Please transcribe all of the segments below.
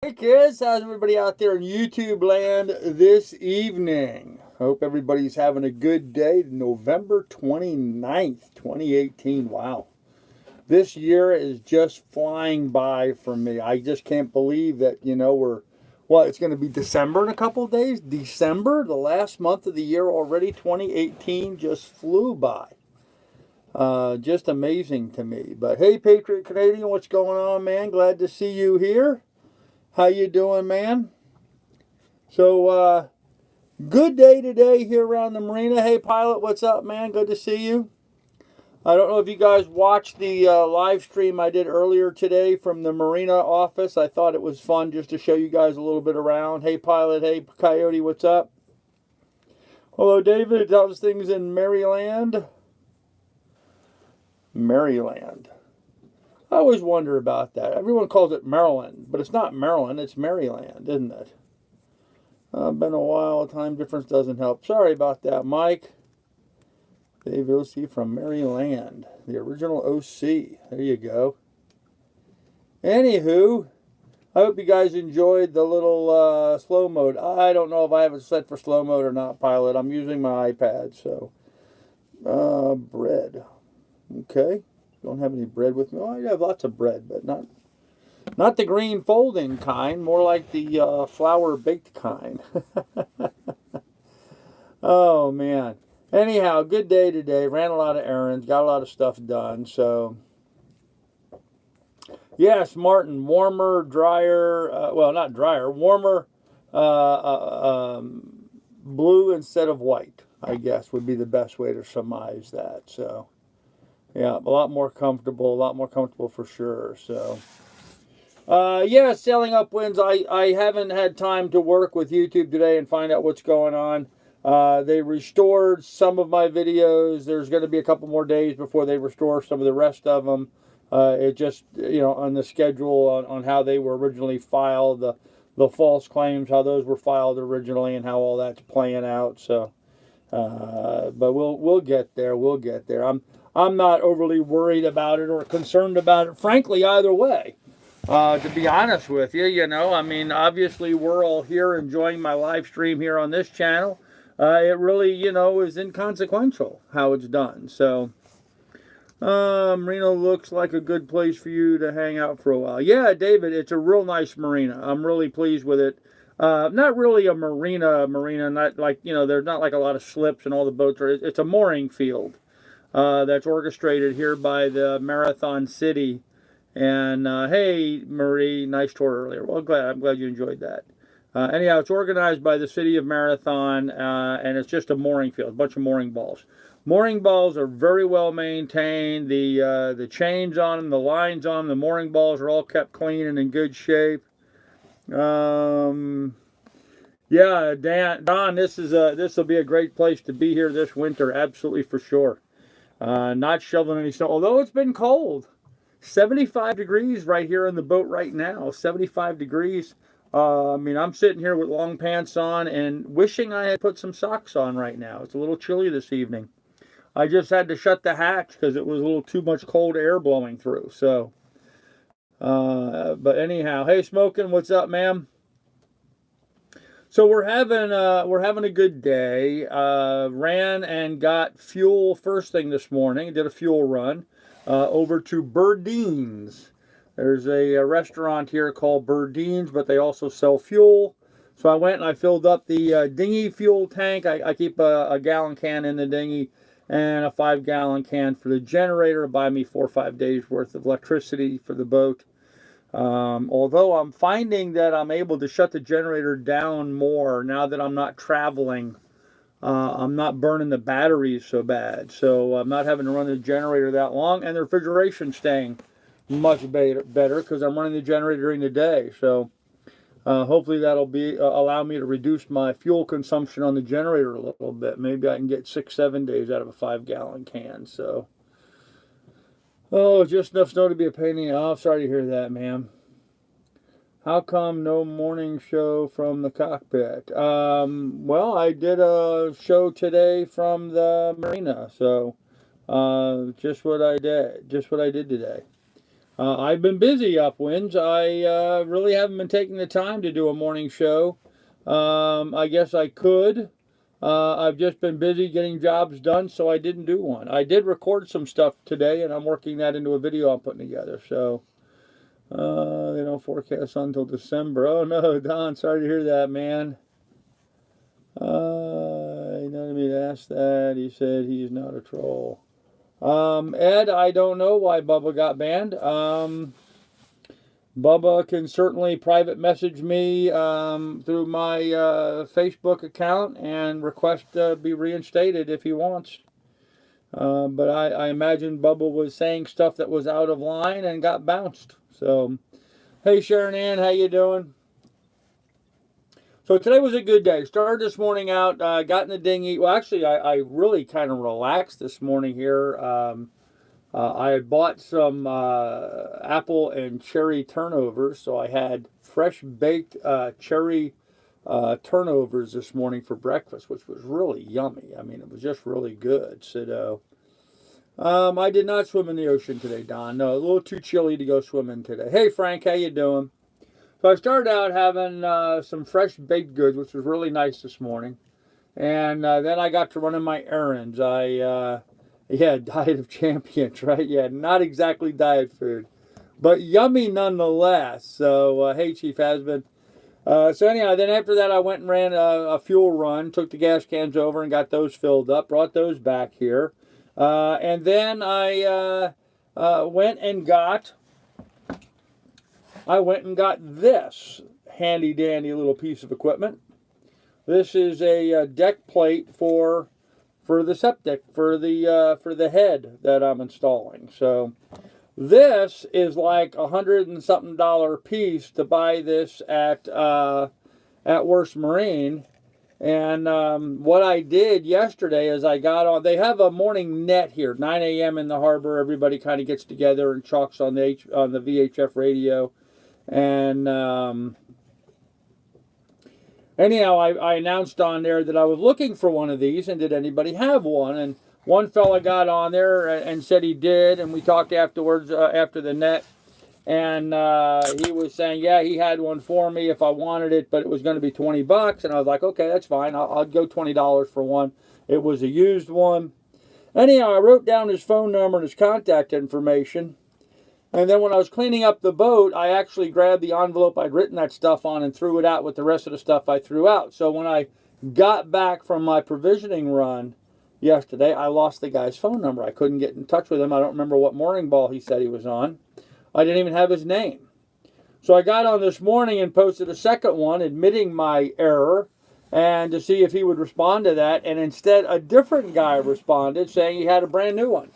Hey kids, how's everybody out there in YouTube land this evening? Hope everybody's having a good day. November 29th, 2018. Wow. This year is just flying by for me. I just can't believe that, it's going to be December in a couple of days. December, the last month of the year already. 2018 just flew by. Just amazing to me. But hey, Patriot Canadian, what's going on, man? Glad to see you here. How you doing, man? So, good day today here around the marina. Hey, Pilot, what's up, man? Good to see you. I don't know if you guys watched the live stream I did earlier today from the marina office. I thought it was fun just to show you guys a little bit around. Hey, Pilot. Hey, Coyote, what's up? Hello, David. How's things in Maryland? Maryland. I always wonder about that. Everyone calls it Maryland, but it's not Maryland. It's Maryland, isn't it? Been a while. Time difference doesn't help. Sorry about that, Mike. Dave OC from Maryland. The original OC. There you go. Anywho, I hope you guys enjoyed the little slow mode. I don't know if I have it set for slow mode or not, Pilot. I'm using my iPad, so. Bread. Okay. Don't have any bread with me. Oh, I have lots of bread, but not the green folding kind, more like the flour baked kind. Oh, man. Anyhow, good day today. Ran a lot of errands, got a lot of stuff done. So, yes, Martin, warmer, drier, well, not drier, warmer, blue instead of white, I guess, would be the best way to surmise that. So, yeah, a lot more comfortable for sure. So, yeah, selling upwinds. I haven't had time to work with YouTube today and find out what's going on. They restored some of my videos. There's going to be a couple more days before they restore some of the rest of them. It just, on the schedule on how they were originally filed, the false claims, how those were filed originally, and how all that's playing out. So, but we'll get there. We'll get there. I'm not overly worried about it or concerned about it, frankly, either way. To be honest with you, I mean, obviously we're all here enjoying my live stream here on this channel. It really, is inconsequential how it's done. So, marina looks like a good place for you to hang out for a while. Yeah, David, it's a real nice marina. I'm really pleased with it. Not really a marina, not like, there's not like a lot of slips and all the boats are. It's a mooring field that's orchestrated here by the Marathon City. And hey, Marie, nice tour earlier. Well, I'm glad you enjoyed that. Anyhow, it's organized by the city of Marathon, and it's just a mooring field, a bunch of mooring balls. Mooring balls are very well maintained. The chains on them, the lines on them, the mooring balls are all kept clean and in good shape. Yeah, Don, this will be a great place to be here this winter, absolutely for sure. Not shoveling any snow, although it's been cold. 75 degrees right here in the boat right now. 75 degrees. I mean, I'm sitting here with long pants on and wishing I had put some socks on right now. It's a little chilly this evening. I just had to shut the hatch because it was a little too much cold air blowing through. So, but anyhow, hey, Smoking, what's up, ma'am? So we're having a good day. Ran and got fuel first thing this morning. Did a fuel run over to Birdeen's. There's a restaurant here called Birdeen's, but they also sell fuel. So I went and I filled up the dinghy fuel tank. I keep a gallon can in the dinghy and a 5-gallon can for the generator to buy me 4 or 5 days worth of electricity for the boat. Although I'm finding that I'm able to shut the generator down more now that I'm not traveling. I'm not burning the batteries so bad. So I'm not having to run the generator that long, and the refrigeration's staying much better because I'm running the generator during the day. So hopefully that'll be allow me to reduce my fuel consumption on the generator a little bit. Maybe I can get 6-7 days out of a 5-gallon can. So, oh, just enough snow to be a pain in the ass. Sorry to hear that, ma'am. How come no morning show from the cockpit? Well, I did a show today from the marina, so just what I did today. I've been busy, Upwinds. I really haven't been taking the time to do a morning show. I guess I could. I've just been busy getting jobs done, so I didn't do one. I did record some stuff today, and I'm working that into a video I'm putting together. So they don't forecast until December. Oh no, Don, sorry to hear that, man. He wanted me to ask that. He said he's not a troll. Ed, I don't know why Bubba got banned. Bubba can certainly private message me through my Facebook account and request to be reinstated if he wants. But I imagine Bubba was saying stuff that was out of line and got bounced. So, hey Sharon Ann, how you doing? So today was a good day. Started this morning out, got in the dinghy. Well, actually, I really kind of relaxed this morning here. I had bought some apple and cherry turnovers, so I had fresh baked cherry turnovers this morning for breakfast, which was really yummy. I mean, it was just really good. So, I did not swim in the ocean today, Don. No, a little too chilly to go swimming today. Hey, Frank, how you doing? So I started out having some fresh baked goods, which was really nice this morning. And then I got to running my errands. Yeah, Diet of Champions, right? Yeah, not exactly diet food, but yummy nonetheless. So, hey, Chief Hasbin. So anyhow, then after that, I went and ran a fuel run, took the gas cans over and got those filled up, brought those back here. And then I went and got this handy dandy little piece of equipment. This is a deck plate for the septic, for the head that I'm installing. So this is like $100 and something piece to buy this at Worst Marine. And what I did yesterday is I got on. They have a morning net here, 9 a.m. in the harbor. Everybody kind of gets together and chalks on the VHF radio. And anyhow, I announced on there that I was looking for one of these, and did anybody have one? And one fella got on there and said he did, and we talked afterwards after the net, and he was saying, yeah, he had one for me if I wanted it, but it was going to be $20, and I was like, okay, that's fine. I'll go $20 for one. It was a used one. Anyhow, I wrote down his phone number and his contact information. And then when I was cleaning up the boat, I actually grabbed the envelope I'd written that stuff on and threw it out with the rest of the stuff I threw out. So when I got back from my provisioning run yesterday, I lost the guy's phone number. I couldn't get in touch with him. I don't remember what mooring ball he said he was on. I didn't even have his name. So I got on this morning and posted a second one admitting my error and to see if he would respond to that. And instead, a different guy responded saying he had a brand new one.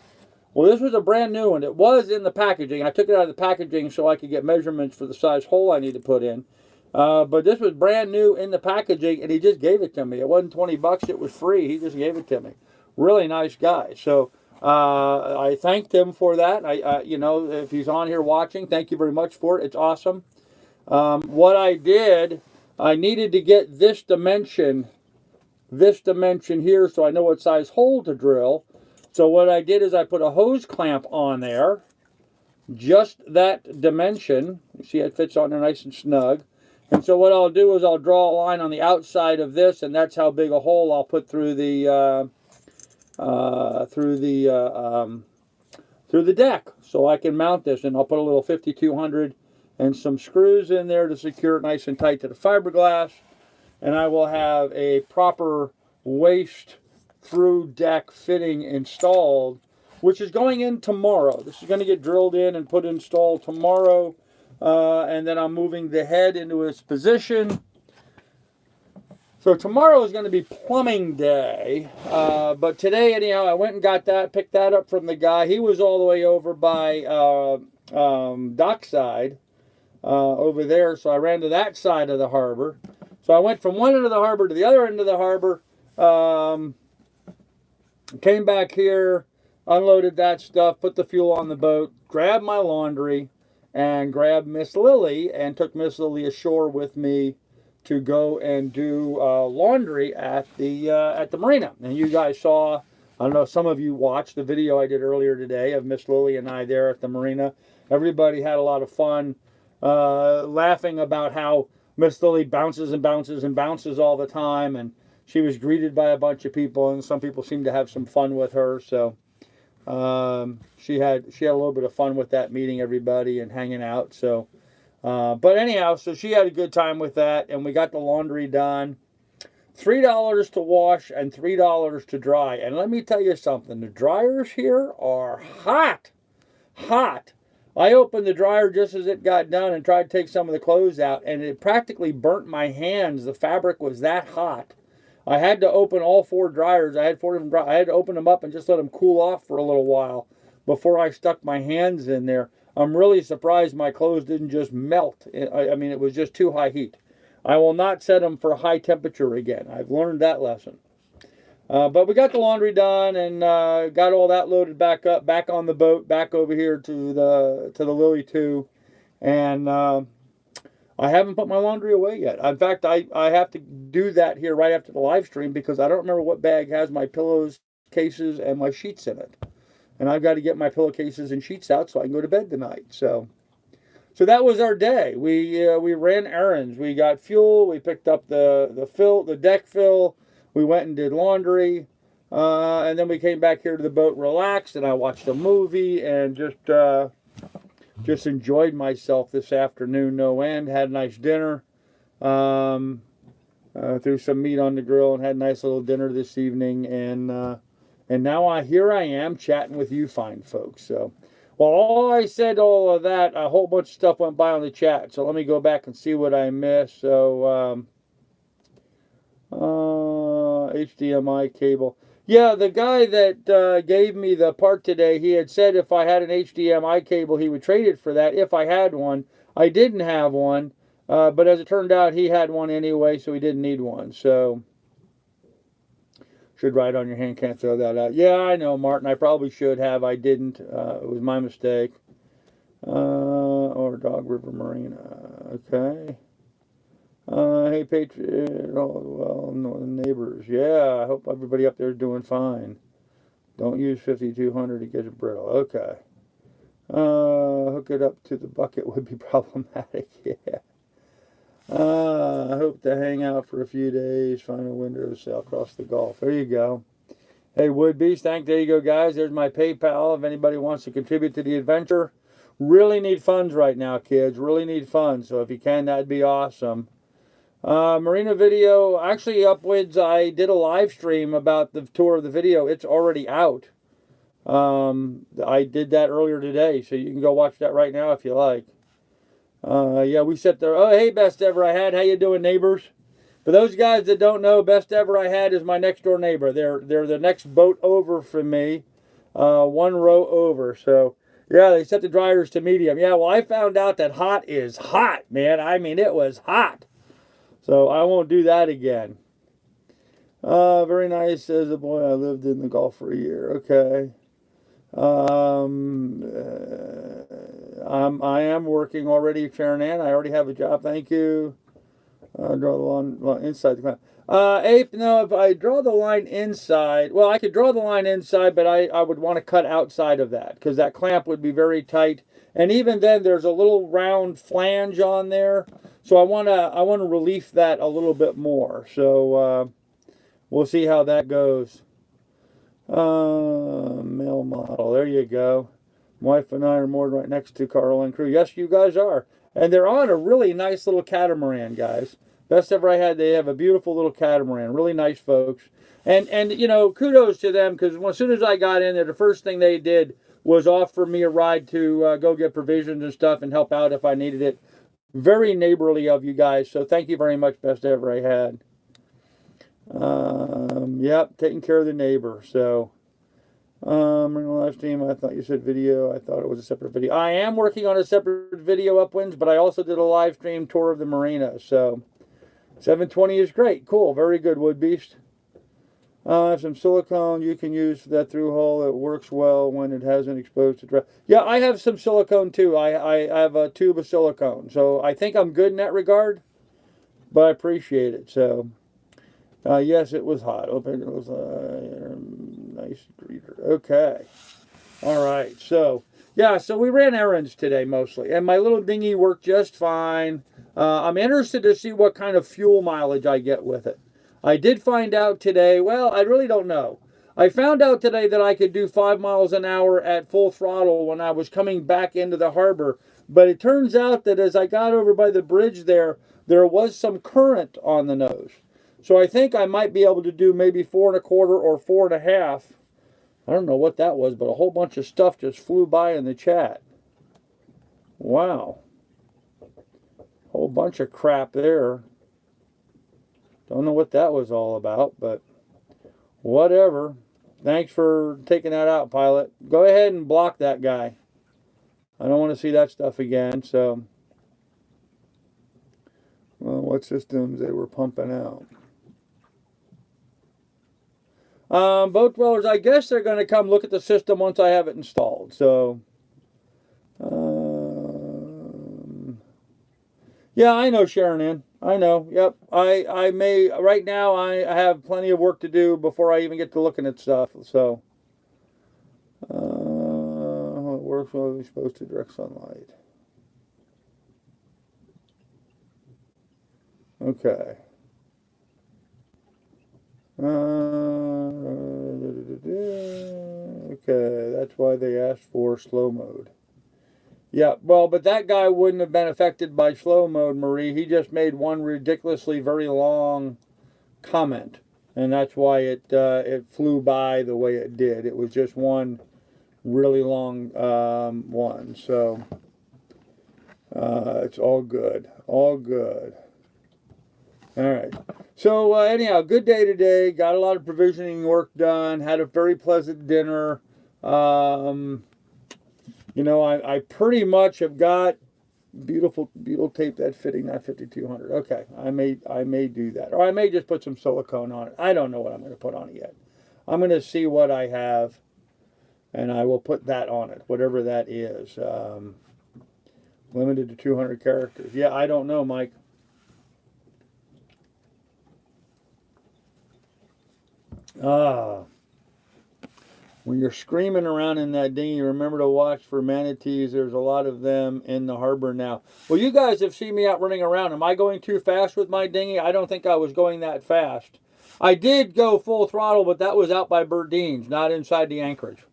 Well, this was a brand new one. It was in the packaging. I took it out of the packaging so I could get measurements for the size hole I need to put in. But this was brand new in the packaging, and he just gave it to me. It wasn't $20. It was free. He just gave it to me. Really nice guy. So I thanked him for that. You know, if he's on here watching, thank you very much for it. It's awesome. What I did, I needed to get this dimension here so I know what size hole to drill. So what I did is I put a hose clamp on there, just that dimension. You see it fits on there nice and snug. And so what I'll do is I'll draw a line on the outside of this, and that's how big a hole I'll put through the deck, so I can mount this. And I'll put a little 5200 and some screws in there to secure it nice and tight to the fiberglass. And I will have a proper waste through deck fitting installed, which is going in tomorrow. This is going to get drilled in and put installed tomorrow, and then I'm moving the head into its position. So tomorrow is going to be plumbing day, but today anyhow I went and got that, picked that up from the guy. He was all the way over by dockside over there, so I ran to that side of the harbor. So I went from one end of the harbor to the other end of the harbor. Came back here, unloaded that stuff, put the fuel on the boat, grabbed my laundry, and grabbed Miss Lily, and took Miss Lily ashore with me to go and do laundry at the marina. And you guys saw, I don't know, some of you watched the video I did earlier today of Miss Lily and I there at the marina. Everybody had a lot of fun, laughing about how Miss Lily bounces and bounces and bounces all the time, and she was greeted by a bunch of people, and some people seemed to have some fun with her. So she had a little bit of fun with that, meeting everybody and hanging out. So, but anyhow, so she had a good time with that, and we got the laundry done. $3 to wash and $3 to dry. And let me tell you something, the dryers here are hot. Hot. I opened the dryer just as it got done and tried to take some of the clothes out, and it practically burnt my hands. The fabric was that hot. I had to open all 4 dryers. I had 4 of them. I had to open them up and just let them cool off for a little while before I stuck my hands in there. I'm really surprised my clothes didn't just melt. I mean, it was just too high heat. I will not set them for high temperature again. I've learned that lesson. But we got the laundry done and got all that loaded back up, back on the boat, back over here to the Lily 2. And I haven't put my laundry away yet. In fact, I have to do that here right after the live stream because I don't remember what bag has my pillows, cases, and my sheets in it. And I've got to get my pillowcases and sheets out so I can go to bed tonight. So that was our day. We ran errands. We got fuel. We picked up the deck fill. We went and did laundry, and then we came back here to the boat, relaxed, and I watched a movie and just enjoyed myself this afternoon, no end. Had a nice dinner, threw some meat on the grill, and had a nice little dinner this evening. And now here I am chatting with you fine folks. So. Well, all I said, all of that, a whole bunch of stuff went by on the chat. So let me go back and see what I missed. So, HDMI cable. Yeah, the guy that gave me the part today, he had said if I had an HDMI cable, he would trade it for that if I had one. I didn't have one, but as it turned out, he had one anyway, so he didn't need one. So, should write on your hand, can't throw that out. Yeah, I know, Martin. I probably should have. I didn't. It was my mistake. Or Dog River Marina. Okay. Hey, Patriot. Oh, well, no, neighbors. Yeah, I hope everybody up there is doing fine. Don't use 5200 to get it brittle. Okay. Hook it up to the bucket would be problematic. Yeah. I hope to hang out for a few days, find a window to sail across the Gulf. There you go. Hey, Woodbeast, there you go, guys. There's my PayPal if anybody wants to contribute to the adventure. Really need funds right now, kids. Really need funds. So if you can, that'd be awesome. Marina video, actually, Upwards, I did a live stream about the tour of the video. It's already out. I did that earlier today, so you can go watch that right now if you like. Yeah, we sat there. Oh, hey, Best Ever I Had. How you doing, neighbors? For those guys that don't know, Best Ever I Had is my next door neighbor. They're the next boat over from me, 1 row over. So, yeah, they set the dryers to medium. Yeah, well, I found out that hot is hot, man. I mean, it was hot. So I won't do that again. Very nice. As a boy, I lived in the Gulf for a year. Okay. I am working already, Sharon Ann. I already have a job. Thank you. Draw the line inside the clamp. Ape, no, if I draw the line inside, well, I could draw the line inside, but I would want to cut outside of that because that clamp would be very tight. And even then, there's a little round flange on there, so I want to relief that a little bit more. So we'll see how that goes. Male model. There you go. My wife and I are moored right next to Carl and crew. Yes, you guys are. And they're on a really nice little catamaran, guys. Best Ever I Had. They have a beautiful little catamaran. Really nice folks. And you know, kudos to them because as soon as I got in there, the first thing they did was offer me a ride to go get provisions and stuff and help out if I needed it. Very neighborly of you guys. So thank you very much, Best Ever I Had. Yep, taking care of the neighbor. So, in the live stream, I thought you said video. I thought it was a separate video. I am working on a separate video, Upwinds, but I also did a live stream tour of the marina. So, 720 is great. Cool. Very good, Woodbeast. I have some silicone you can use for that through hole. It works well when it hasn't exposed to dry. Yeah, I have some silicone too. I have a tube of silicone. So, I think I'm good in that regard, but I appreciate it. So, yes, it was hot. It was nice reader. Okay. All right. So, Yeah, so we ran errands today mostly, and my little dinghy worked just fine. I'm interested to see what kind of fuel mileage I get with it. I did find out today, well, I really don't know. I found out today that I could do 5 miles an hour at full throttle when I was coming back into the harbor, but it turns out that as I got over by the bridge there was some current on the nose. So I think I might be able to do maybe 4.25 or 4.5. I don't know what that was, but a whole bunch of stuff just flew by in the chat. Wow. Whole bunch of crap there. Don't know what that was all about, but whatever. Thanks for taking that out, pilot. Go ahead and block that guy. I don't want to see that stuff again, so. Well, what systems they were pumping out? Boat dwellers, I guess they're going to come look at the system once I have it installed. So, yeah, I know, Sharon Ann. I know. Yep. I may, right now, I have plenty of work to do before I even get to looking at stuff. So, it works when we're supposed to direct sunlight. Okay. Okay, that's why they asked for slow mode. Yeah, well, but that guy wouldn't have been affected by slow mode, Marie. He just made one ridiculously very long comment, and that's why it flew by the way it did. It was just one really long one, so it's all good, all good. All right. So anyhow, good day today. Got a lot of provisioning work done. Had a very pleasant dinner. You know, I pretty much have got beautiful tape that fitting that 5200. Okay, I may do that, or I may just put some silicone on it. I don't know what I'm going to put on it yet. I'm going to see what I have, and I will put that on it, whatever that is. Limited to 200 characters. Yeah, I don't know, Mike. When you're screaming around in that dinghy, remember to watch for manatees. There's a lot of them in the harbor now. Well, you guys have seen me out running around. Am I going too fast with my dinghy? I don't think I was going that fast. I did go full throttle, but that was out by Burdeen's, not inside the anchorage.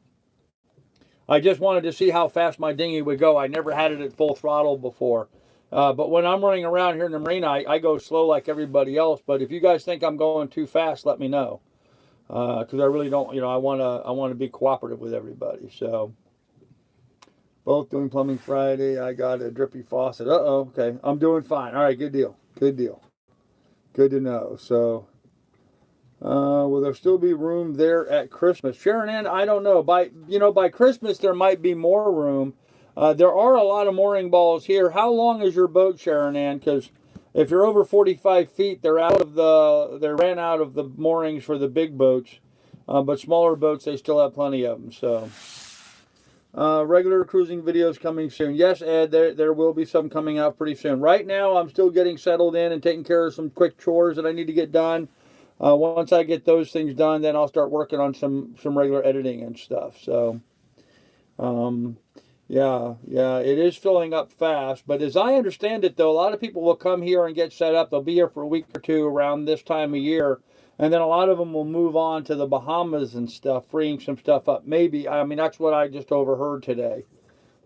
I just wanted to see how fast my dinghy would go. I never had it at full throttle before. But when I'm running around here in the marina, I go slow like everybody else. But if you guys think I'm going too fast, let me know. Because I really don't, you know, I want to be cooperative with everybody. So, both doing plumbing Friday. I got a drippy faucet. Okay, I'm doing fine. All right, good deal. Good deal. Good to know. So, will there still be room there at Christmas? Sharon Ann, I don't know. By Christmas there might be more room. There are a lot of mooring balls here. How long is your boat, Sharon Ann? Because if you're over 45 feet, they ran out of the moorings for the big boats, but smaller boats, they still have plenty of them. So, regular cruising videos coming soon. Yes, Ed, there will be some coming out pretty soon. Right now, I'm still getting settled in and taking care of some quick chores that I need to get done. Once I get those things done, then I'll start working on some regular editing and stuff. So, yeah, it is filling up fast. But as I understand it, though, a lot of people will come here and get set up. They'll be here for a week or two around this time of year. And then a lot of them will move on to the Bahamas and stuff, freeing some stuff up. Maybe. I mean, that's what I just overheard today.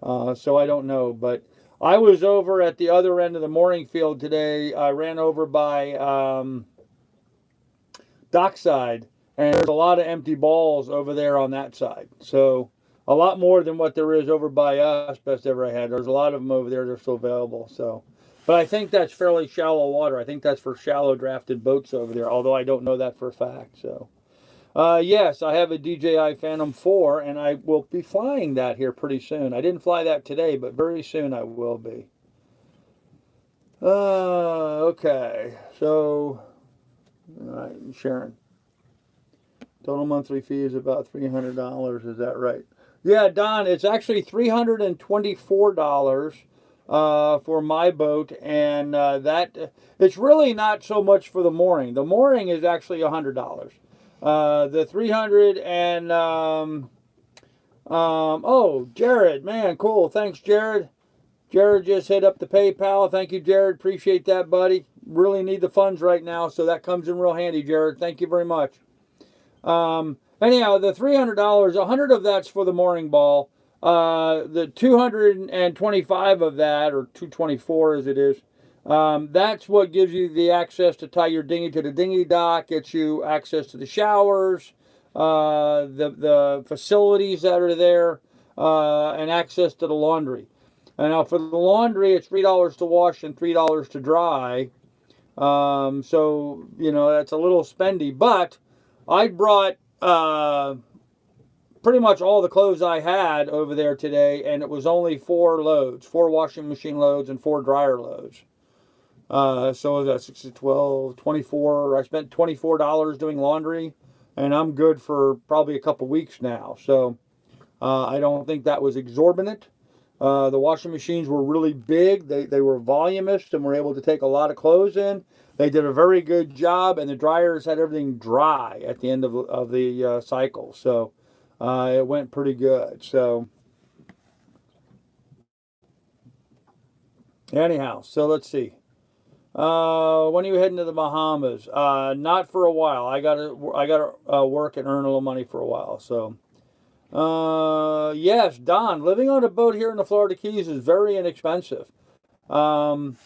So I don't know. But I was over at the other end of the mooring field today. I ran over by dockside. And there's a lot of empty balls over there on that side. So a lot more than what there is over by us, best ever I had. There's a lot of them over there that are still available. So, but I think that's fairly shallow water. I think that's for shallow drafted boats over there, although I don't know that for a fact. So, yes, I have a DJI Phantom 4, and I will be flying that here pretty soon. I didn't fly that today, but very soon I will be. Okay, so, all right, Sharon. Total monthly fee is about $300. Is that right? Yeah, Don, it's actually $324 for my boat, and that it's really not so much for the mooring. The mooring is actually $100. The 300 and Oh, Jared, man, cool. Thanks, Jared. Jared just hit up the PayPal. Thank you, Jared. Appreciate that, buddy. Really need the funds right now, so that comes in real handy, Jared. Thank you very much. Anyhow, the $300, 100 of that's for the mooring ball. The 225 of that, or 224 as it is, that's what gives you the access to tie your dinghy to the dinghy dock, gets you access to the showers, the facilities that are there, and access to the laundry. And now for the laundry, it's $3 to wash and $3 to dry. So, that's a little spendy, but I brought pretty much all the clothes I had over there today, and it was only 4 loads, 4 washing machine loads and 4 dryer loads. So that's 6 to 12, 24. I spent $24 doing laundry, and I'm good for probably a couple weeks now. So I don't think that was exorbitant. The washing machines were really big. They were voluminous and were able to take a lot of clothes in. They did a very good job, and the dryers had everything dry at the end of the cycle. So it went pretty good. So anyhow, so let's see. When are you heading to the Bahamas? Not for a while. I gotta work and earn a little money for a while. So yes, Don, living on a boat here in the Florida Keys is very inexpensive. Um,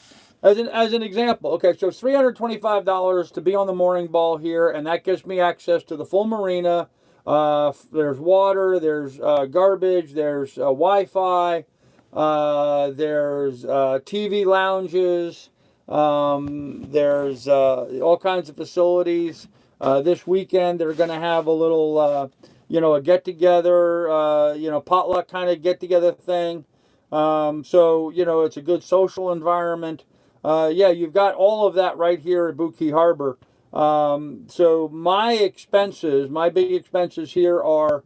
as an example, okay, so it's $325 to be on the mooring ball here, and that gives me access to the full marina. There's water, there's garbage, there's Wi-Fi, there's TV lounges, there's all kinds of facilities. This weekend they're going to have a little, a get together, potluck kind of get together thing. So it's a good social environment. Yeah, you've got all of that right here at Boot Key Harbor. So my big expenses here are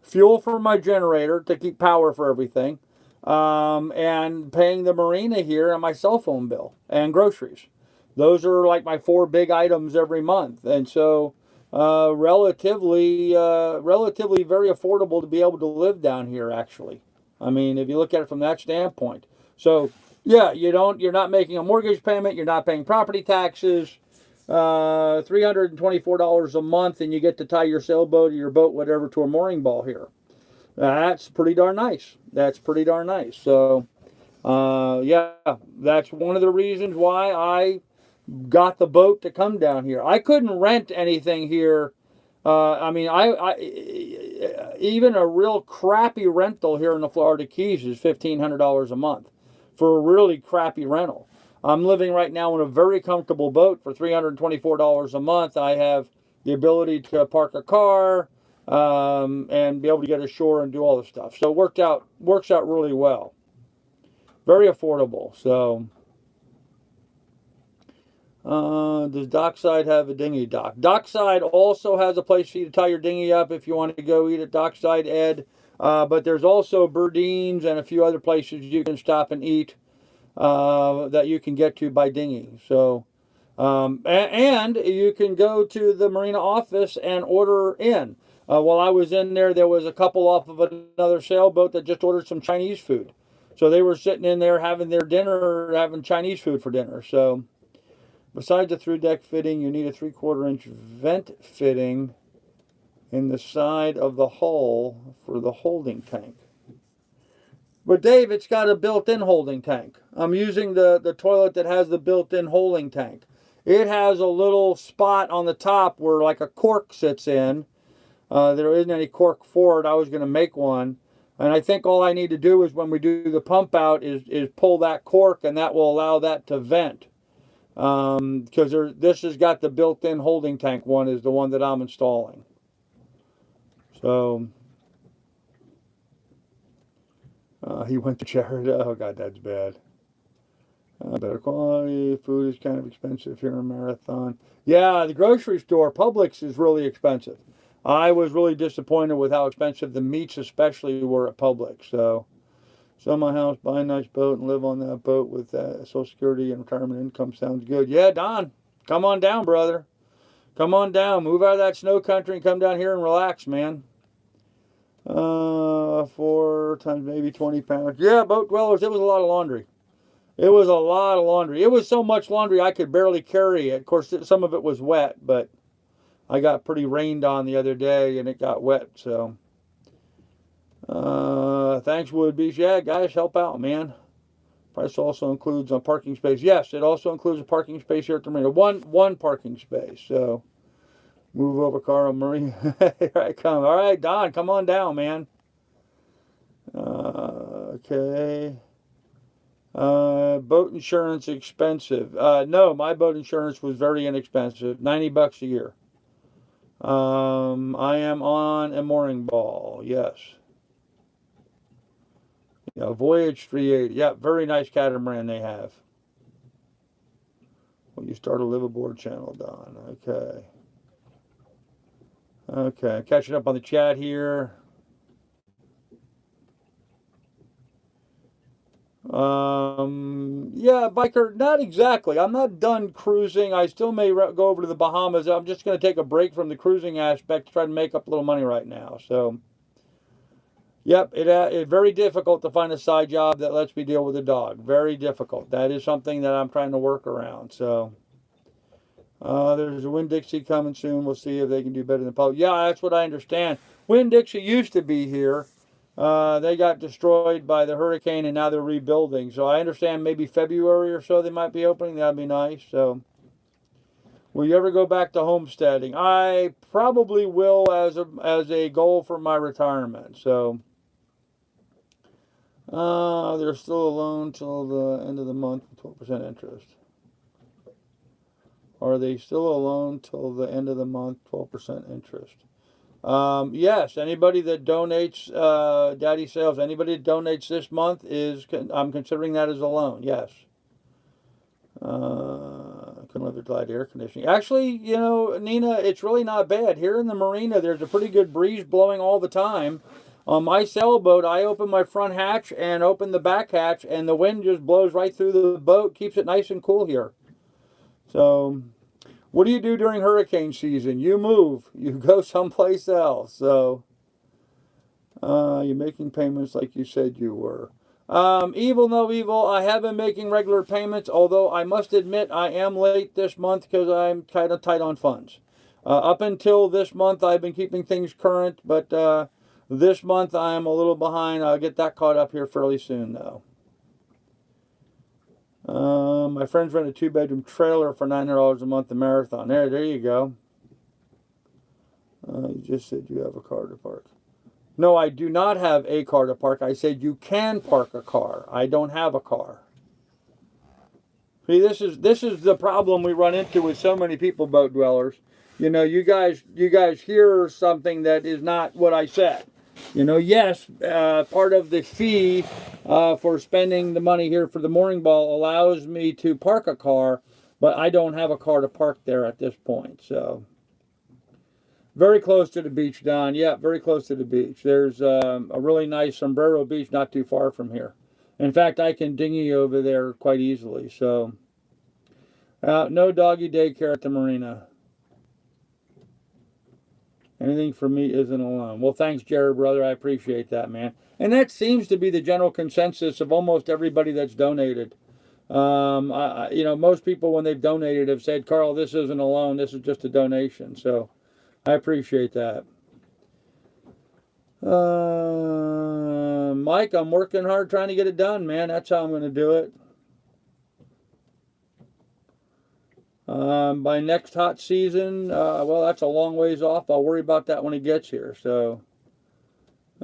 fuel for my generator to keep power for everything, and paying the marina here and my cell phone bill and groceries. Those are like my 4 big items every month, and so relatively very affordable to be able to live down here. Actually, I mean, if you look at it from that standpoint. So yeah, you're not making a mortgage payment, you're not paying property taxes. $324 a month, and you get to tie your sailboat or your boat, whatever, to a mooring ball here. That's pretty darn nice. That's pretty darn nice. So, yeah, that's one of the reasons why I got the boat to come down here. I couldn't rent anything here. I mean, even a real crappy rental here in the Florida Keys is $1,500 a month for a really crappy rental. I'm living right now in a very comfortable boat for $324 a month. I have the ability to park a car, and be able to get ashore and do all this stuff. So it works out really well. Very affordable. So does Dockside have a dinghy dock? Dockside also has a place for you to tie your dinghy up if you want to go eat at Dockside, Ed. But there's also Burdeen's and a few other places you can stop and eat that you can get to by dinghy. So, and you can go to the marina office and order in. While I was in there was a couple off of another sailboat that just ordered some Chinese food. So they were sitting in there having their dinner, having Chinese food for dinner. So besides the through deck fitting, you need a 3/4 inch vent fitting in the side of the hull for the holding tank. But Dave, it's got a built-in holding tank. I'm using the toilet that has the built-in holding tank. It has a little spot on the top where like a cork sits in. There isn't any cork for it. I was going to make one. And I think all I need to do is when we do the pump out is pull that cork, and that will allow that to vent. Because this has got the built-in holding tank one is the one that I'm installing. So he went to Jared. Oh, God, that's bad. Better quality. Food is kind of expensive here in Marathon. Yeah, the grocery store, Publix, is really expensive. I was really disappointed with how expensive the meats especially were at Publix. So, sell my house, buy a nice boat, and live on that boat with Social Security and retirement income sounds good. Yeah, Don, come on down, brother. Come on down. Move out of that snow country and come down here and relax, man. 4 times maybe 20 pounds. Yeah, boat dwellers, it was a lot of laundry. It was a lot of laundry. It was so much laundry I could barely carry it. Of course, some of it was wet, but I got pretty rained on the other day and it got wet. So, thanks, Wood Beach. Yeah, guys, help out, man. Price also includes a parking space. Yes, it also includes a parking space here at the marina. One parking space. So, move over, Carl Marie. Here I come. All right, Don, come on down, man. Okay. Boat insurance expensive. No, my boat insurance was very inexpensive. $90 a year. I am on a mooring ball. Yes. Yeah, Voyage 380. Yeah, very nice catamaran they have. Well, you start a live aboard channel, Don. Okay. Okay, catching up on the chat here. Yeah, biker, not exactly. I'm not done cruising. I still may go over to the Bahamas. I'm just going to take a break from the cruising aspect to try to make up a little money right now. So, yep, it's very difficult to find a side job that lets me deal with a dog. Very difficult. That is something that I'm trying to work around. So, there's a Winn-Dixie coming soon. We'll see if they can do better than Paul. Yeah, that's what I understand. Winn-Dixie used to be here. They got destroyed by the hurricane and now they're rebuilding. So I understand maybe February or so they might be opening. That'd be nice. So, will you ever go back to homesteading? I probably will as a goal for my retirement. So, they're still a loan till the end of the month with 12% interest. Are they still a loan till the end of the month, 12% interest? Yes, anybody that donates, Daddy Sales, anybody that donates this month I'm considering that as a loan, yes. Couldn't live without air conditioning. Actually, you know, Nina, it's really not bad. Here in the marina, there's a pretty good breeze blowing all the time. On my sailboat, I open my front hatch and open the back hatch, and the wind just blows right through the boat, keeps it nice and cool here. So, what do you do during hurricane season? You move. You go someplace else. So, you're making payments like you said you were. Evil, no evil. I have been making regular payments, although I must admit I am late this month because I'm kind of tight on funds. Up until this month, I've been keeping things current, but this month I'm a little behind. I'll get that caught up here fairly soon, though. My friends rent a 2-bedroom trailer for $900 a month at Marathon. There you go. You just said you have a car to park. No, I do not have a car to park. I said you can park a car. I don't have a car. See, this is the problem we run into with so many people, boat dwellers. You know, you guys hear something that is not what I said. You know, yes, part of the fee for spending the money here for the mooring ball allows me to park a car, but I don't have a car to park there at this point. So, very close to the beach, Don. Yeah, very close to the beach. There's a really nice Sombrero Beach not too far from here. In fact, I can dinghy over there quite easily. So, no doggy daycare at the marina. Anything for me isn't a loan. Well, thanks, Jared, brother. I appreciate that, man. And that seems to be the general consensus of almost everybody that's donated. You know, most people when they've donated have said, Carl, this isn't a loan. This is just a donation. So I appreciate that. Mike, I'm working hard trying to get it done, man. That's how I'm going to do it. By next hot season, well, that's a long ways off. I'll worry about that when it gets here. So,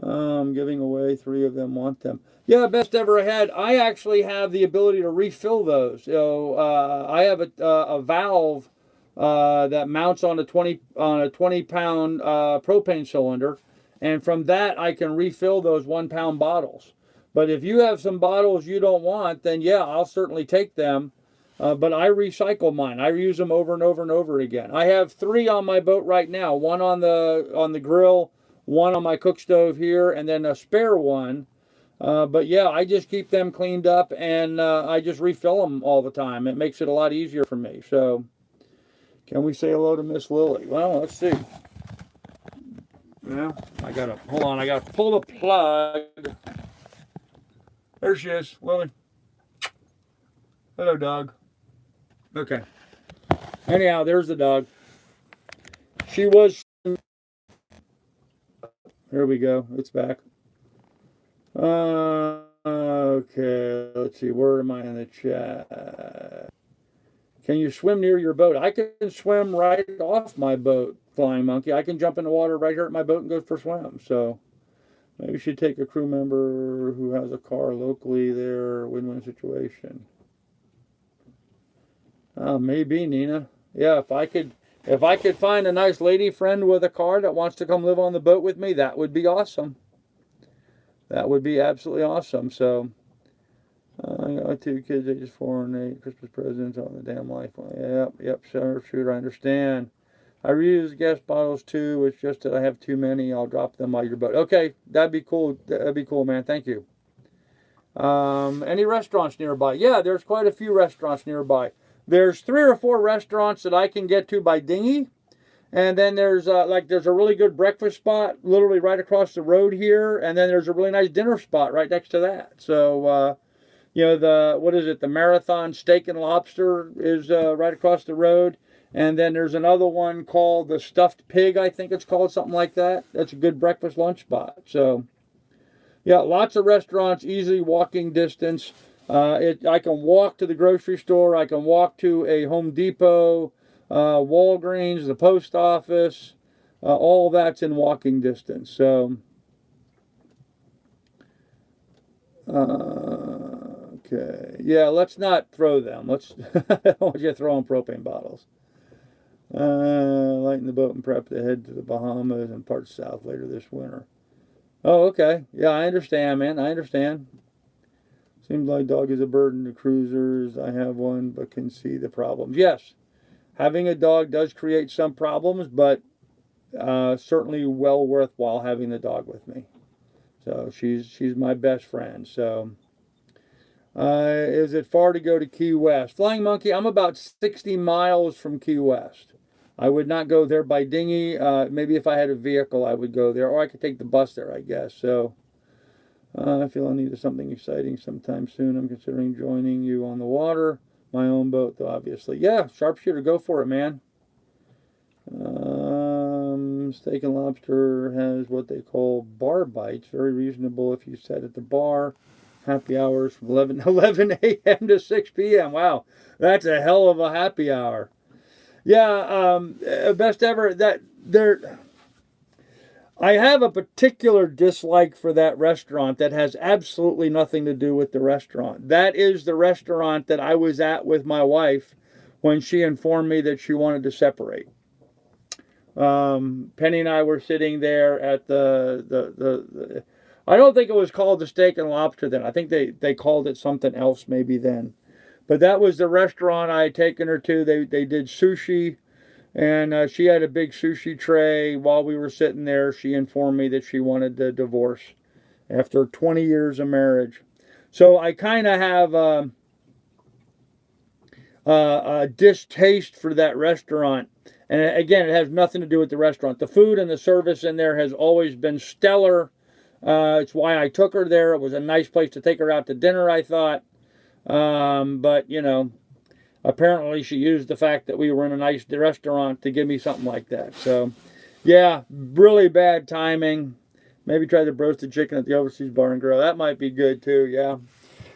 I'm giving away 3 of them, want them. Yeah, best ever ahead. I actually have the ability to refill those. So, I have a valve that mounts on a 20-pound propane cylinder, and from that I can refill those 1-pound bottles. But if you have some bottles you don't want, then yeah, I'll certainly take them. But I recycle mine. I use them over and over and over again. I have 3 on my boat right now. One on the grill, one on my cook stove here, and then a spare one. But yeah, I just keep them cleaned up, and I just refill them all the time. It makes it a lot easier for me. So, can we say hello to Miss Lily? Well, let's see. Well, hold on, I gotta pull the plug. There she is, Lily. Hello, dog. Okay. Anyhow, there's the dog. She was. Here we go. It's back. Okay. Let's see. Where am I in the chat? Can you swim near your boat? I can swim right off my boat, Flying Monkey. I can jump in the water right here at my boat and go for a swim. So maybe you should take a crew member who has a car locally there. Win-win situation. Maybe, Nina. Yeah, if I could find a nice lady friend with a car that wants to come live on the boat with me, that would be awesome. That would be absolutely awesome. So, I got 2 kids, ages 4 and 8, Christmas presents on the damn life. Yep, sure, I understand. I reuse gas bottles too. It's just that I have too many. I'll drop them on your boat. Okay, that'd be cool. That'd be cool, man. Thank you. Any restaurants nearby? Yeah, there's quite a few restaurants nearby. There's 3 or 4 restaurants that I can get to by dinghy. And then there's there's a really good breakfast spot literally right across the road here, and then there's a really nice dinner spot right next to that. So the Marathon Steak and Lobster is right across the road, and then there's another one called the Stuffed Pig, I think it's called, something like that. That's a good breakfast lunch spot. So yeah, lots of restaurants, easily walking distance. I can walk to the grocery store. I can walk to a Home Depot, Walgreens, the post office. All that's in walking distance. So, okay. Yeah, let's not throw them. I don't want you throwing propane bottles. Lighten the boat and prep to head to the Bahamas and parts south later this winter. Oh, okay. Yeah, I understand, man. I understand. Seems like dog is a burden to cruisers. I have one, but can see the problems. Yes, having a dog does create some problems, but certainly well worthwhile having the dog with me. So she's my best friend. So is it far to go to Key West? Flying Monkey, I'm about 60 miles from Key West. I would not go there by dinghy. Maybe if I had a vehicle, I would go there, or I could take the bus there, I guess. So. I feel I need something exciting sometime soon. I'm considering joining you on the water. My own boat, though, obviously. Yeah, sharpshooter, go for it, man. Steak and Lobster has what they call bar bites. Very reasonable if you set at the bar. Happy hours from 11 a.m. to 6 p.m. Wow, that's a hell of a happy hour. Yeah, best ever. I have a particular dislike for that restaurant that has absolutely nothing to do with the restaurant. That is the restaurant that I was at with my wife when she informed me that she wanted to separate. Penny and I were sitting there at the I don't think it was called the Steak and Lobster then. I think they called it something else maybe then. But that was the restaurant I had taken her to. They did sushi. And she had a big sushi tray. While we were sitting there, she informed me that she wanted the divorce after 20 years of marriage. So I kind of have a distaste for that restaurant. And again, it has nothing to do with the restaurant. The food and the service in there has always been stellar. It's why I took her there. It was a nice place to take her out to dinner, I thought. But, apparently she used the fact that we were in a nice restaurant to give me something like that. So, yeah, really bad timing. Maybe try the roasted chicken at the Overseas Bar and Grill. That might be good too, yeah.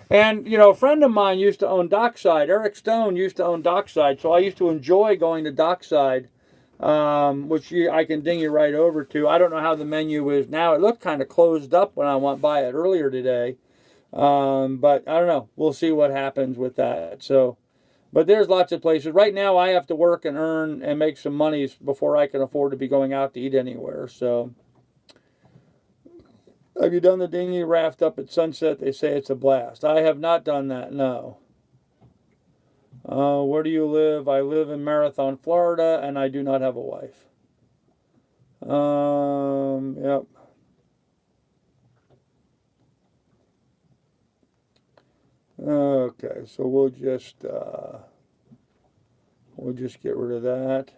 And, a friend of mine used to own Dockside. Eric Stone used to own Dockside. So I used to enjoy going to Dockside, which I can ding you right over to. I don't know how the menu is now. It looked kind of closed up when I went by it earlier today. But I don't know. We'll see what happens with that. So, but there's lots of places. Right now, I have to work and earn and make some money before I can afford to be going out to eat anywhere. So, have you done the dinghy raft up at Sunset? They say it's a blast. I have not done that, no. Where do you live? I live in Marathon, Florida, and I do not have a wife. Yep. Okay, so we'll just get rid of that.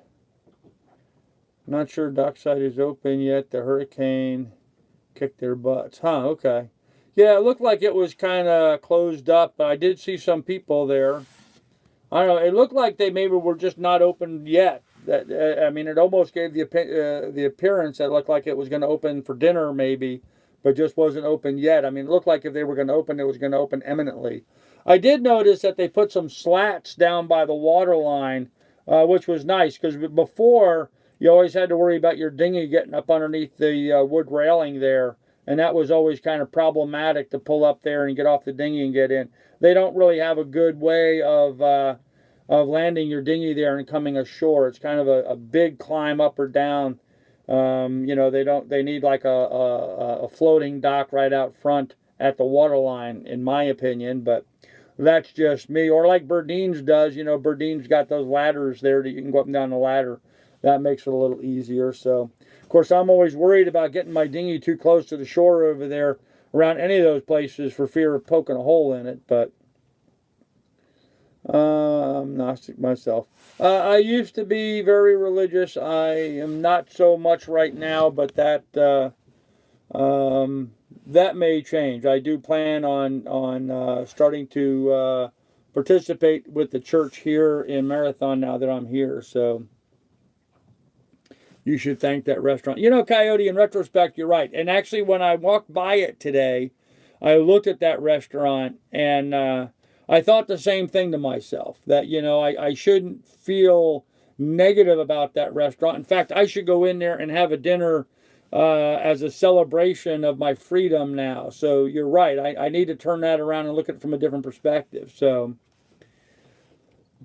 Not sure dockside is open yet. The hurricane kicked their butts. Huh, okay. Yeah, it looked like it was kind of closed up, but I did see some people there. I don't know. It looked like they maybe were just not open yet. That I mean, it almost gave the appearance that looked like it was going to open for dinner, maybe, but just wasn't open yet. I mean, it looked like if they were going to open, it was going to open imminently. I did notice that they put some slats down by the water line, which was nice because before you always had to worry about your dinghy getting up underneath the wood railing there, and that was always kind of problematic to pull up there and get off the dinghy and get in. They don't really have a good way of landing your dinghy there and coming ashore. It's kind of a big climb up or down. They need like a floating dock right out front at the water line, in my opinion, but that's just me. Or like Berdine's does, Berdine's got those ladders there that you can go up and down the ladder. That makes it a little easier. So, of course, I'm always worried about getting my dinghy too close to the shore over there around any of those places for fear of poking a hole in it, but I'm Gnostic myself. I used to be very religious. I am not so much right now, but that may change. I do plan on starting to participate with the church here in Marathon now that I'm here. So you should thank that restaurant. Coyote, in retrospect, you're right. And actually, when I walked by it today, I looked at that restaurant and I thought the same thing to myself, that, I shouldn't feel negative about that restaurant. In fact, I should go in there and have a dinner as a celebration of my freedom now. So you're right. I need to turn that around and look at it from a different perspective. So,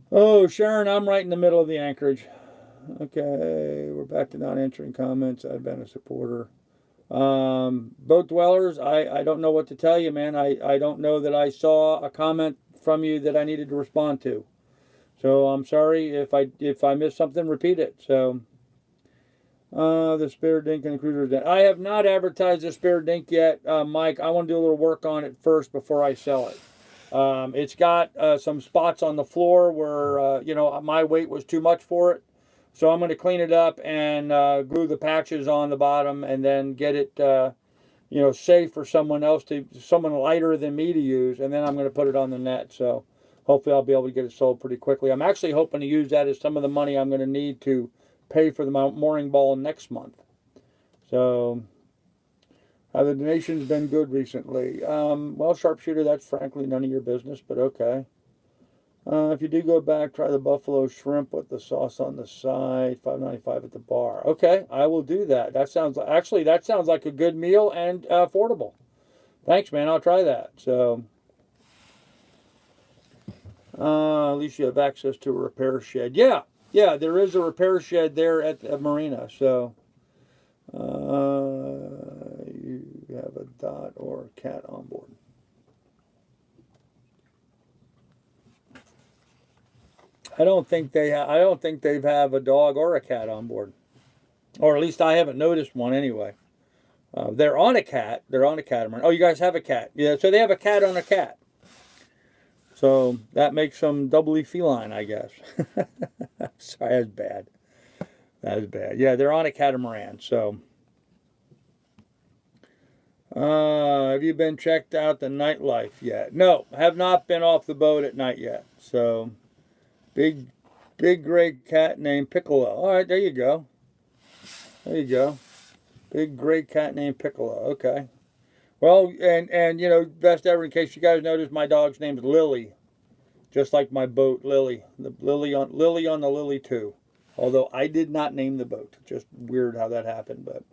oh, Sharon, I'm right in the middle of the anchorage. Okay, we're back to not answering comments. I've been a supporter. Boat dwellers, I don't know what to tell you, man. I don't know that I saw a comment from you that I needed to respond to. So I'm sorry if I missed something, repeat it. So the spare dink and the cruiser. I have not advertised the spare dink yet, Mike. I want to do a little work on it first before I sell it. It's got some spots on the floor where my weight was too much for it. So I'm going to clean it up and glue the patches on the bottom and then get it safe for someone lighter than me to use, and then I'm going to put it on the net. So hopefully I'll be able to get it sold pretty quickly. I'm actually hoping to use that as some of the money I'm going to need to pay for the mooring ball next month. So the donation's been good recently. Well, sharpshooter, that's frankly none of your business, but okay. If you do go back, try the buffalo shrimp with the sauce on the side, $5.95 at the bar. Okay, I will do that. That sounds like a good meal and affordable. Thanks, man. I'll try that. So, at least you have access to a repair shed. Yeah, there is a repair shed there at the marina. So, you have a dot or a cat on board. I don't think they have a dog or a cat on board, or at least I haven't noticed one anyway. They're on a catamaran. Oh, you guys have a cat? Yeah, so they have a cat on a cat. So that makes them doubly feline, I guess. Sorry, that's bad. That is bad. Yeah, they're on a catamaran. So, have you been checked out the nightlife yet? No, have not been off the boat at night yet. So. Big gray cat named Piccolo. All right, there you go. Big gray cat named Piccolo. Okay. Well, and best ever, in case you guys noticed, my dog's name's Lily, just like my boat, Lily. The Lily on the Lily too. Although I did not name the boat. Just weird how that happened, but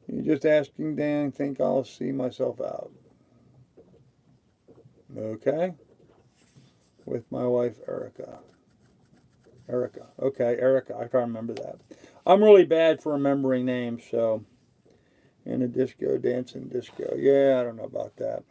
you're just asking, Dan. Think I'll see myself out. Okay. With my wife, Erica. Okay, Erica. I can't remember that. I'm really bad for remembering names, so. In a disco, dancing disco. Yeah, I don't know about that.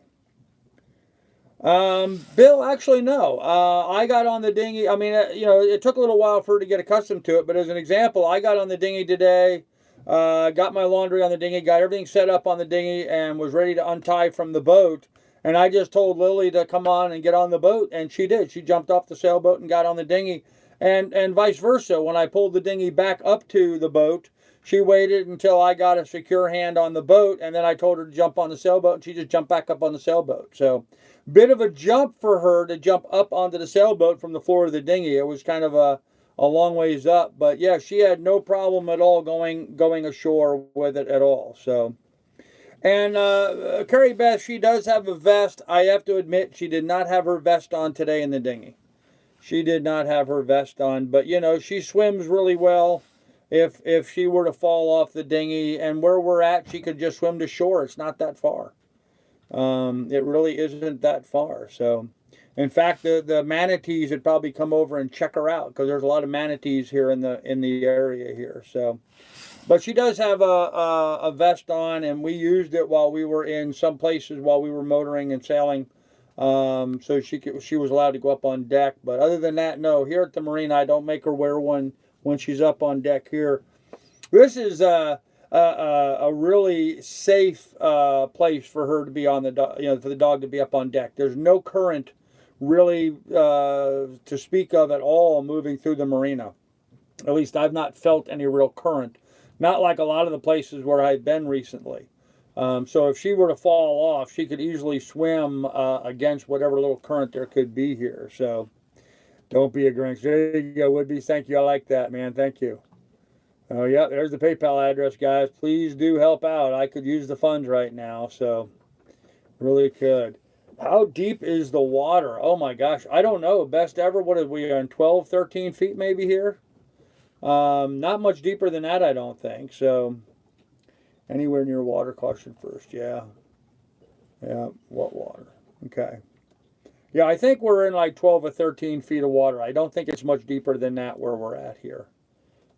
Bill, actually, no. I got on the dinghy. I mean, it took a little while for her to get accustomed to it, but as an example, I got on the dinghy today, got my laundry on the dinghy, got everything set up on the dinghy, and was ready to untie from the boat. And I just told Lily to come on and get on the boat, and she did. She jumped off the sailboat and got on the dinghy. and vice versa. When I pulled the dinghy back up to the boat, she waited until I got a secure hand on the boat, and then I told her to jump on the sailboat, and she just jumped back up on the sailboat. So, bit of a jump for her to jump up onto the sailboat from the floor of the dinghy. It was kind of a long ways up, but yeah, she had no problem at all going ashore with it at all. So, and Carrie Beth, she does have a vest. I have to admit, she did not have her vest on today in the dinghy. She did not have her vest on, but you know, she swims really well. If she were to fall off the dinghy, and where we're at, she could just swim to shore. It's not that far. It really isn't that far. So, in fact, the manatees would probably come over and check her out because there's a lot of manatees here in the area here. So, but she does have a vest on, and we used it while we were in some places while we were motoring and sailing. So she was allowed to go up on deck. But other than that, no. Here at the marina, I don't make her wear one when she's up on deck here. This is a really safe place for her to be on the for the dog to be up on deck. There's no current really to speak of at all moving through the marina. At least I've not felt any real current. Not like a lot of the places where I've been recently. So if she were to fall off, she could easily swim against whatever little current there could be here. So don't be a Grinch. There you go, Woodby. Thank you. I like that, man. Thank you. Oh, yeah, there's the PayPal address, guys. Please do help out. I could use the funds right now, so really could. How deep is the water? Oh, my gosh. I don't know. Best ever. What are we on, 12, 13 feet maybe here? Not much deeper than that, I don't think. So anywhere near water, caution first. Yeah. Yeah, what water? Okay. Yeah, I think we're in like 12 or 13 feet of water. I don't think it's much deeper than that where we're at here.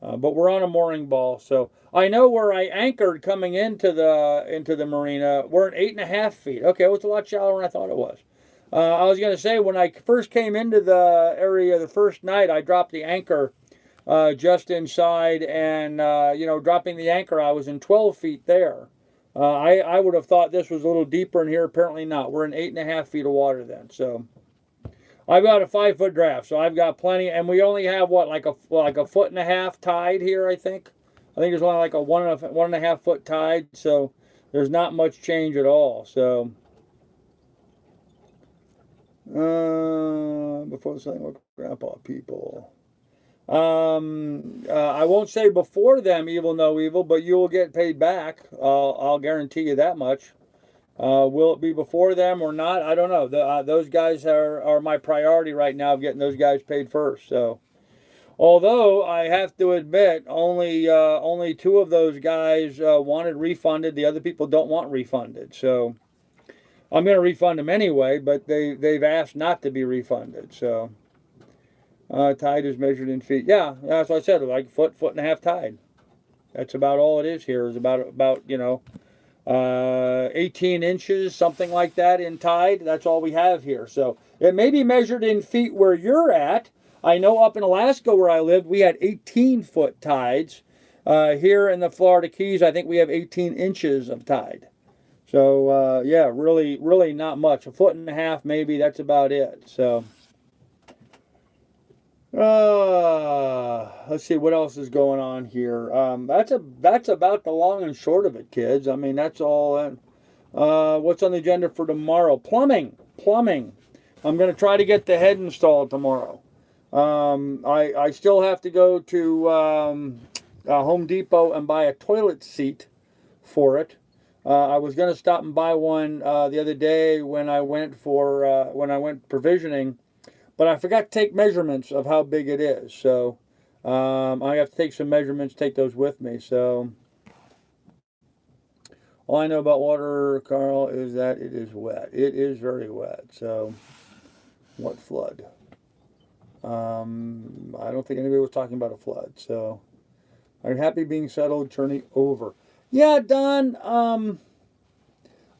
But we're on a mooring ball, so I know where I anchored coming into the marina. We're at 8.5 feet. Okay, well, it's a lot shallower than I thought it was. I was going to say, when I first came into the area the first night, I dropped the anchor just inside, and dropping the anchor, I was in 12 feet there. I would have thought this was a little deeper in here. Apparently not. We're in 8.5 feet of water then. So I've got a 5-foot draft, so I've got plenty. And we only have what, like a 1.5 foot tide here. I think there's only like a 1.5 foot tide. So there's not much change at all. So before saying what grandpa people. I won't say before them, evil, no evil, but you will get paid back. I'll guarantee you that much. Will it be before them or not? I don't know. Those guys are my priority right now, getting those guys paid first. So, although I have to admit, only 2 of those guys wanted refunded. The other people don't want refunded. So, I'm going to refund them anyway, but they've asked not to be refunded. So. Tide is measured in feet. Yeah, that's what I said. Like foot and a half tide. That's about all it is here. Is about 18 inches, something like that in tide. That's all we have here. So it may be measured in feet where you're at. I know up in Alaska where I lived, we had 18-foot tides. Here in the Florida Keys, I think we have 18 inches of tide. So yeah, really not much. 1.5 foot maybe. That's about it. So. Let's see what else is going on here. That's about the long and short of it, kids. I mean, that's all. What's on the agenda for tomorrow? Plumbing. I'm going to try to get the head installed tomorrow. I still have to go to Home Depot and buy a toilet seat for it. I was going to stop and buy one the other day when I went provisioning. But I forgot to take measurements of how big it is. So I have to take some measurements, take those with me. So all I know about water, Carl, is that it is wet. It is very wet. So what flood? I don't think anybody was talking about a flood. So I'm happy being settled, journey over. Yeah, Don,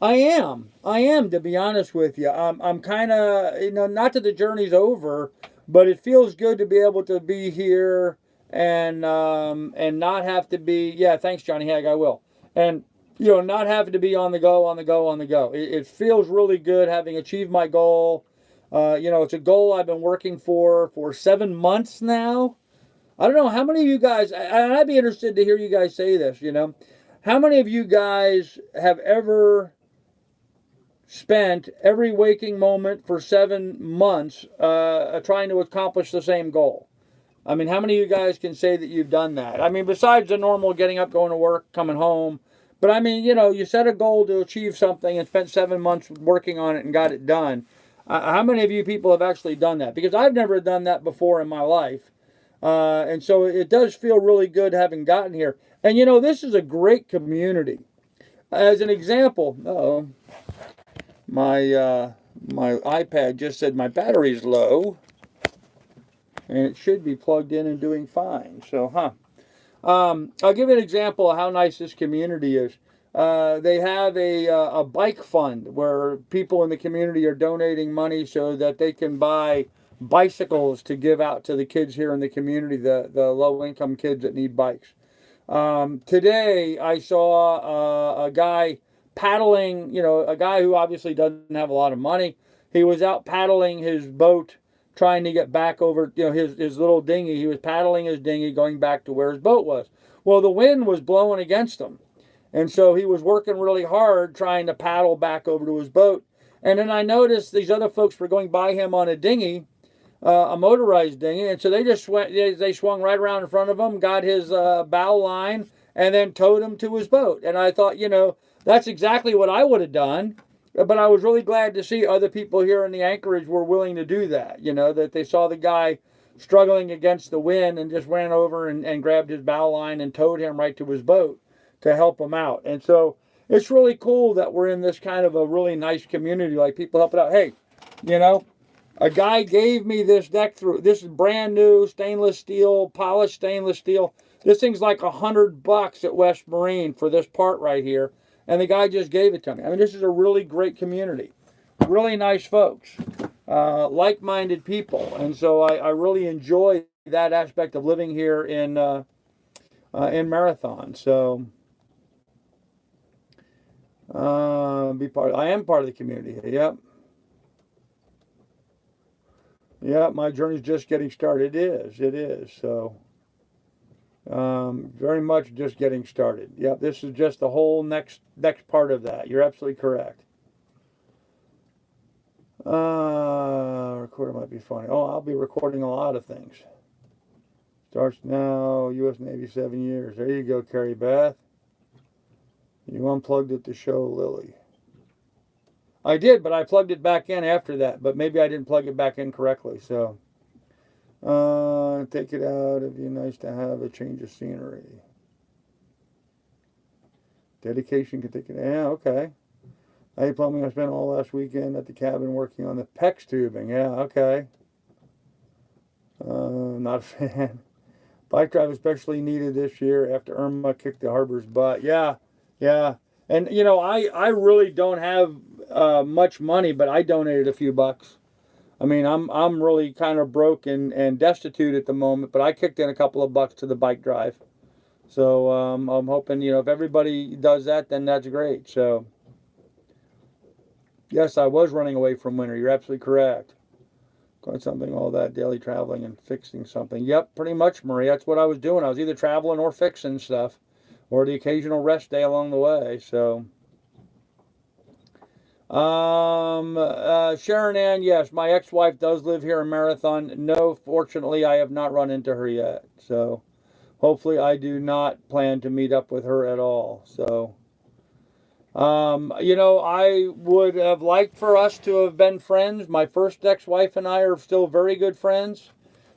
I am, to be honest with you. I'm kind of, not that the journey's over, but it feels good to be able to be here and not have to be. Yeah, thanks, Johnny Hag. I will, and not having to be on the go. It feels really good having achieved my goal. It's a goal I've been working for 7 months now. I don't know how many of you guys, and I'd be interested to hear you guys say this, how many of you guys have ever spent every waking moment for 7 months trying to accomplish the same goal? I mean, how many of you guys can say that you've done that? I mean, besides the normal getting up, going to work, coming home, but I mean, you set a goal to achieve something and spent 7 months working on it and got it done. How many of you people have actually done that? Because I've never done that before in my life. And so it does feel really good having gotten here. And this is a great community. As an example, my iPad just said my battery's low, and it should be plugged in and doing fine. So, I'll give you an example of how nice this community is. They have a bike fund where people in the community are donating money so that they can buy bicycles to give out to the kids here in the community, the low-income kids that need bikes. Today, I saw a guy paddling, a guy who obviously doesn't have a lot of money. He was out paddling his boat, trying to get back over, his little dinghy. He was paddling his dinghy, going back to where his boat was. Well, the wind was blowing against him. And so he was working really hard trying to paddle back over to his boat. And then I noticed these other folks were going by him on a dinghy, a motorized dinghy, and so they swung right around in front of him, got his bow line, and then towed him to his boat. And I thought, that's exactly what I would have done. But I was really glad to see other people here in the anchorage were willing to do that. That they saw the guy struggling against the wind and just ran over and grabbed his bow line and towed him right to his boat to help him out. And so it's really cool that we're in this kind of a really nice community, like people helping out. Hey, a guy gave me this deck through. This is brand new stainless steel, polished stainless steel. This thing's like $100 at West Marine for this part right here. And the guy just gave it to me. I mean, this is a really great community. Really nice folks. Like-minded people. And so I really enjoy that aspect of living here in Marathon. So I am part of the community. Yep. Yeah, my journey's just getting started. It is. So, very much just getting started. Yep, this is just the whole next part of that. You're absolutely correct. Recorder might be funny. Oh, I'll be recording a lot of things. Starts now. U.S. Navy 7 years. There you go, Carrie Beth. You unplugged it to show Lily. I did, but I plugged it back in after that. But maybe I didn't plug it back in correctly. So, take it out. It'd be nice to have a change of scenery. Dedication can take it. Yeah, okay. Hey, plumbing. I spent all last weekend at the cabin working on the PEX tubing. Yeah, okay. Not a fan. Bike drive especially needed this year after Irma kicked the harbor's butt. Yeah. And I really don't have much money, but I donated a few bucks. I mean, I'm really kind of broke and destitute at the moment, but I kicked in a couple of bucks to the bike drive. So I'm hoping, if everybody does that, then that's great. So yes, I was running away from winter. You're absolutely correct. Got something, all that daily traveling and fixing something. Yep, pretty much, Marie. That's what I was doing. I was either traveling or fixing stuff, or the occasional rest day along the way. So, Sharon Ann, yes, my ex-wife does live here in Marathon. No, fortunately, I have not run into her yet. So, hopefully, I do not plan to meet up with her at all. So, I would have liked for us to have been friends. My first ex-wife and I are still very good friends.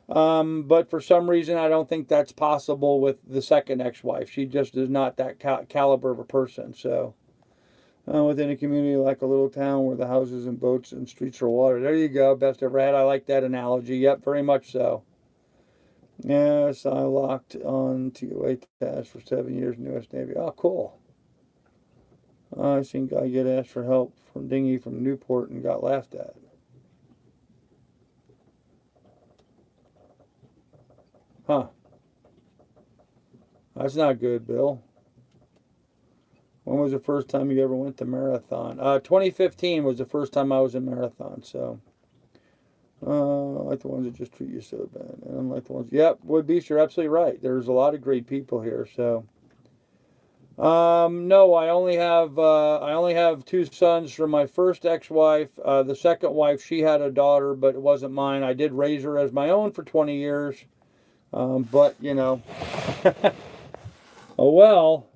But for some reason, I don't think that's possible with the second ex-wife. She just is not that caliber of a person. So, within a community like a little town where the houses and boats and streets are water. There you go. Best ever had. I like that analogy. Yep, very much so. Yes, I locked on TOA task for 7 years in the U.S. Navy. Oh, cool. I seen guy get asked for help from dinghy from Newport and got laughed at. Huh. That's not good, Bill. When was the first time you ever went to Marathon? 2015 was the first time I was in Marathon, so. like the ones that just treat you so bad. And unlike the ones, yep, Wood Beast, you're absolutely right. There's a lot of great people here. So, no, I only have two sons from my first ex-wife. The second wife, she had a daughter, but it wasn't mine. I did raise her as my own for 20 years. But you know, oh well,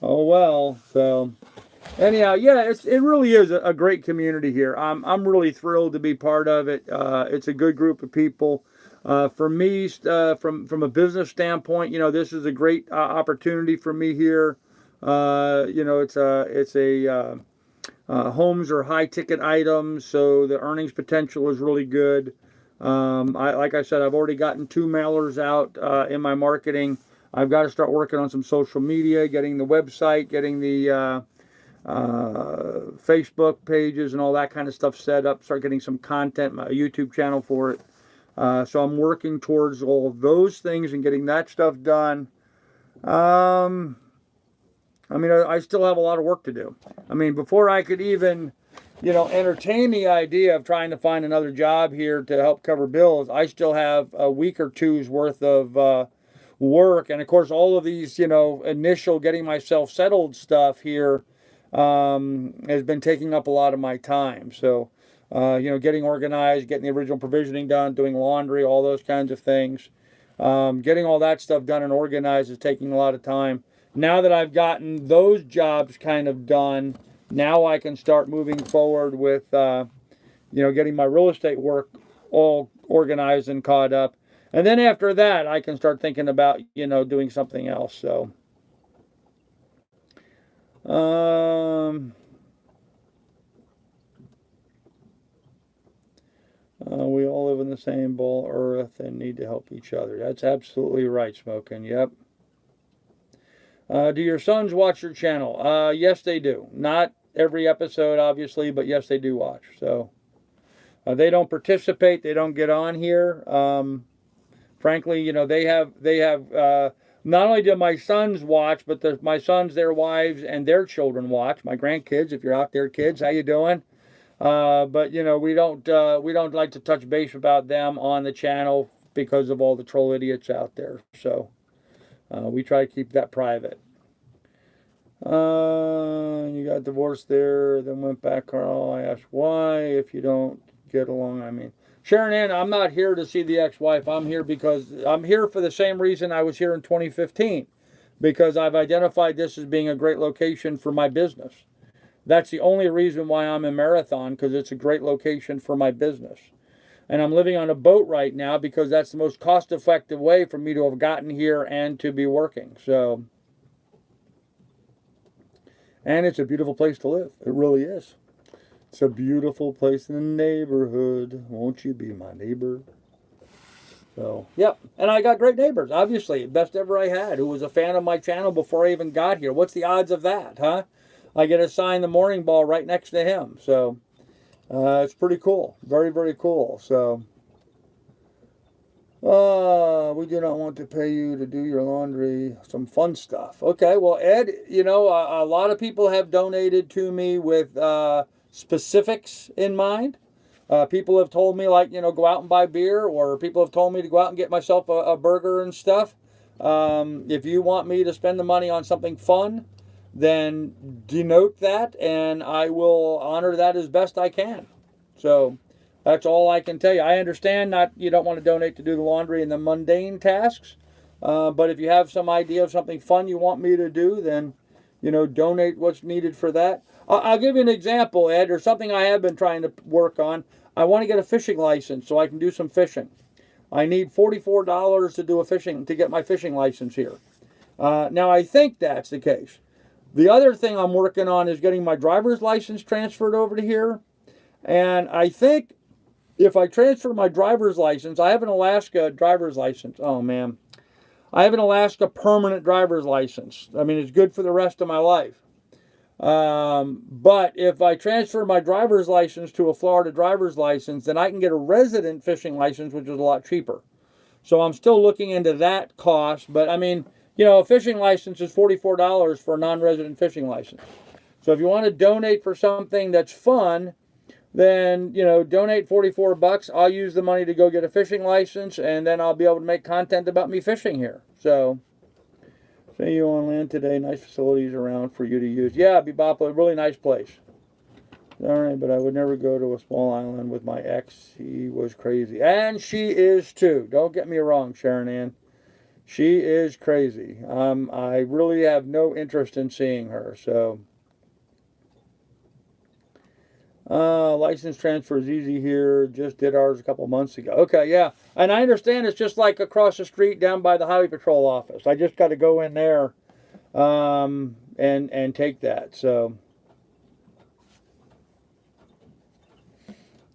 oh well. So. Anyhow, yeah, it really is a great community here. I'm really thrilled to be part of it. It's a good group of people. For me, from a business standpoint, you know, this is a great opportunity for me here. You know, homes are high ticket items, so the earnings potential is really good. Like I said, I've already gotten 2 mailers out in my marketing. I've got to start working on some social media, getting the website, getting the Facebook pages and all that kind of stuff set up, start getting some content, my YouTube channel for it. So I'm working towards all of those things and getting that stuff done. I mean, I still have a lot of work to do. I mean, before I could even, you know, entertain the idea of trying to find another job here to help cover bills, I still have a week or two's worth of work. And of course, all of these, you know, initial getting myself settled stuff here has been taking up a lot of my time. So, you know, getting organized, getting the original provisioning done, doing laundry, all those kinds of things. Getting all that stuff done and organized is taking a lot of time. Now that I've gotten those jobs kind of done, now I can start moving forward with, you know, getting my real estate work all organized and caught up. And then after that, I can start thinking about, you know, doing something else. So, we all live in the same ball earth and need to help each other. That's absolutely right, Smokin'. Yep. Do your sons watch your channel? Yes, they do. Not every episode, obviously, but yes, they do watch. So they don't participate. They don't get on here. Frankly, you know, they have. Not only do my sons watch, but my sons, their wives, and their children watch. My grandkids, if you're out there, kids, how you doing? But you know, we don't like to touch base about them on the channel because of all the troll idiots out there. So we try to keep that private. You got divorced there, then went back, Carl. I asked why. If you don't get along, I mean, Sharon Ann, I'm not here to see the ex-wife. I'm here because I'm here for the same reason I was here in 2015, because I've identified this as being a great location for my business. That's the only reason why I'm in Marathon, because it's a great location for my business. And I'm living on a boat right now because that's the most cost-effective way for me to have gotten here and to be working. So, and it's a beautiful place to live. It really is. It's a beautiful place in the neighborhood. Won't you be my neighbor? So, yep. And I got great neighbors, obviously. Best ever I had, who was a fan of my channel before I even got here. What's the odds of that, huh? I get assigned the morning ball right next to him. So, it's pretty cool. Very, very cool. So, we do not want to pay you to do your laundry. Some fun stuff. Okay, well, Ed, you know, a lot of people have donated to me with specifics in mind. People have told me, like, you know, go out and buy beer, or people have told me to go out and get myself a burger and stuff. If you want me to spend the money on something fun, then denote that, and I will honor that as best I can. So that's all I can tell you. I understand you don't want to donate to do the laundry and the mundane tasks, but if you have some idea of something fun you want me to do, then, you know, donate what's needed for that. I'll give you an example, Ed, or something I have been trying to work on. I want to get a fishing license so I can do some fishing. I need $44 to get my fishing license here. Now, I think that's the case. The other thing I'm working on is getting my driver's license transferred over to here. And I think if I transfer my driver's license, I have an Alaska driver's license. Oh, man. I have an Alaska permanent driver's license. I mean, it's good for the rest of my life. But if I transfer my driver's license to a Florida driver's license, then I can get a resident fishing license, which is a lot cheaper. So I'm still looking into that cost. But, I mean, you know, a fishing license is $44 for a non-resident fishing license. So if you want to donate for something that's fun, then, donate 44 bucks. I'll use the money to go get a fishing license, and then I'll be able to make content about me fishing here. So, see you on land today. Nice facilities around for you to use. Yeah, Bebop, a really nice place. All right, but I would never go to a small island with my ex. He was crazy. And she is too. Don't get me wrong, Sharon Ann. She is crazy. I really have no interest in seeing her. So, license transfer is easy here. Just did ours a couple months ago. Okay, yeah. And I understand it's just like across the street down by the Highway Patrol office. I just got to go in there and take that. So,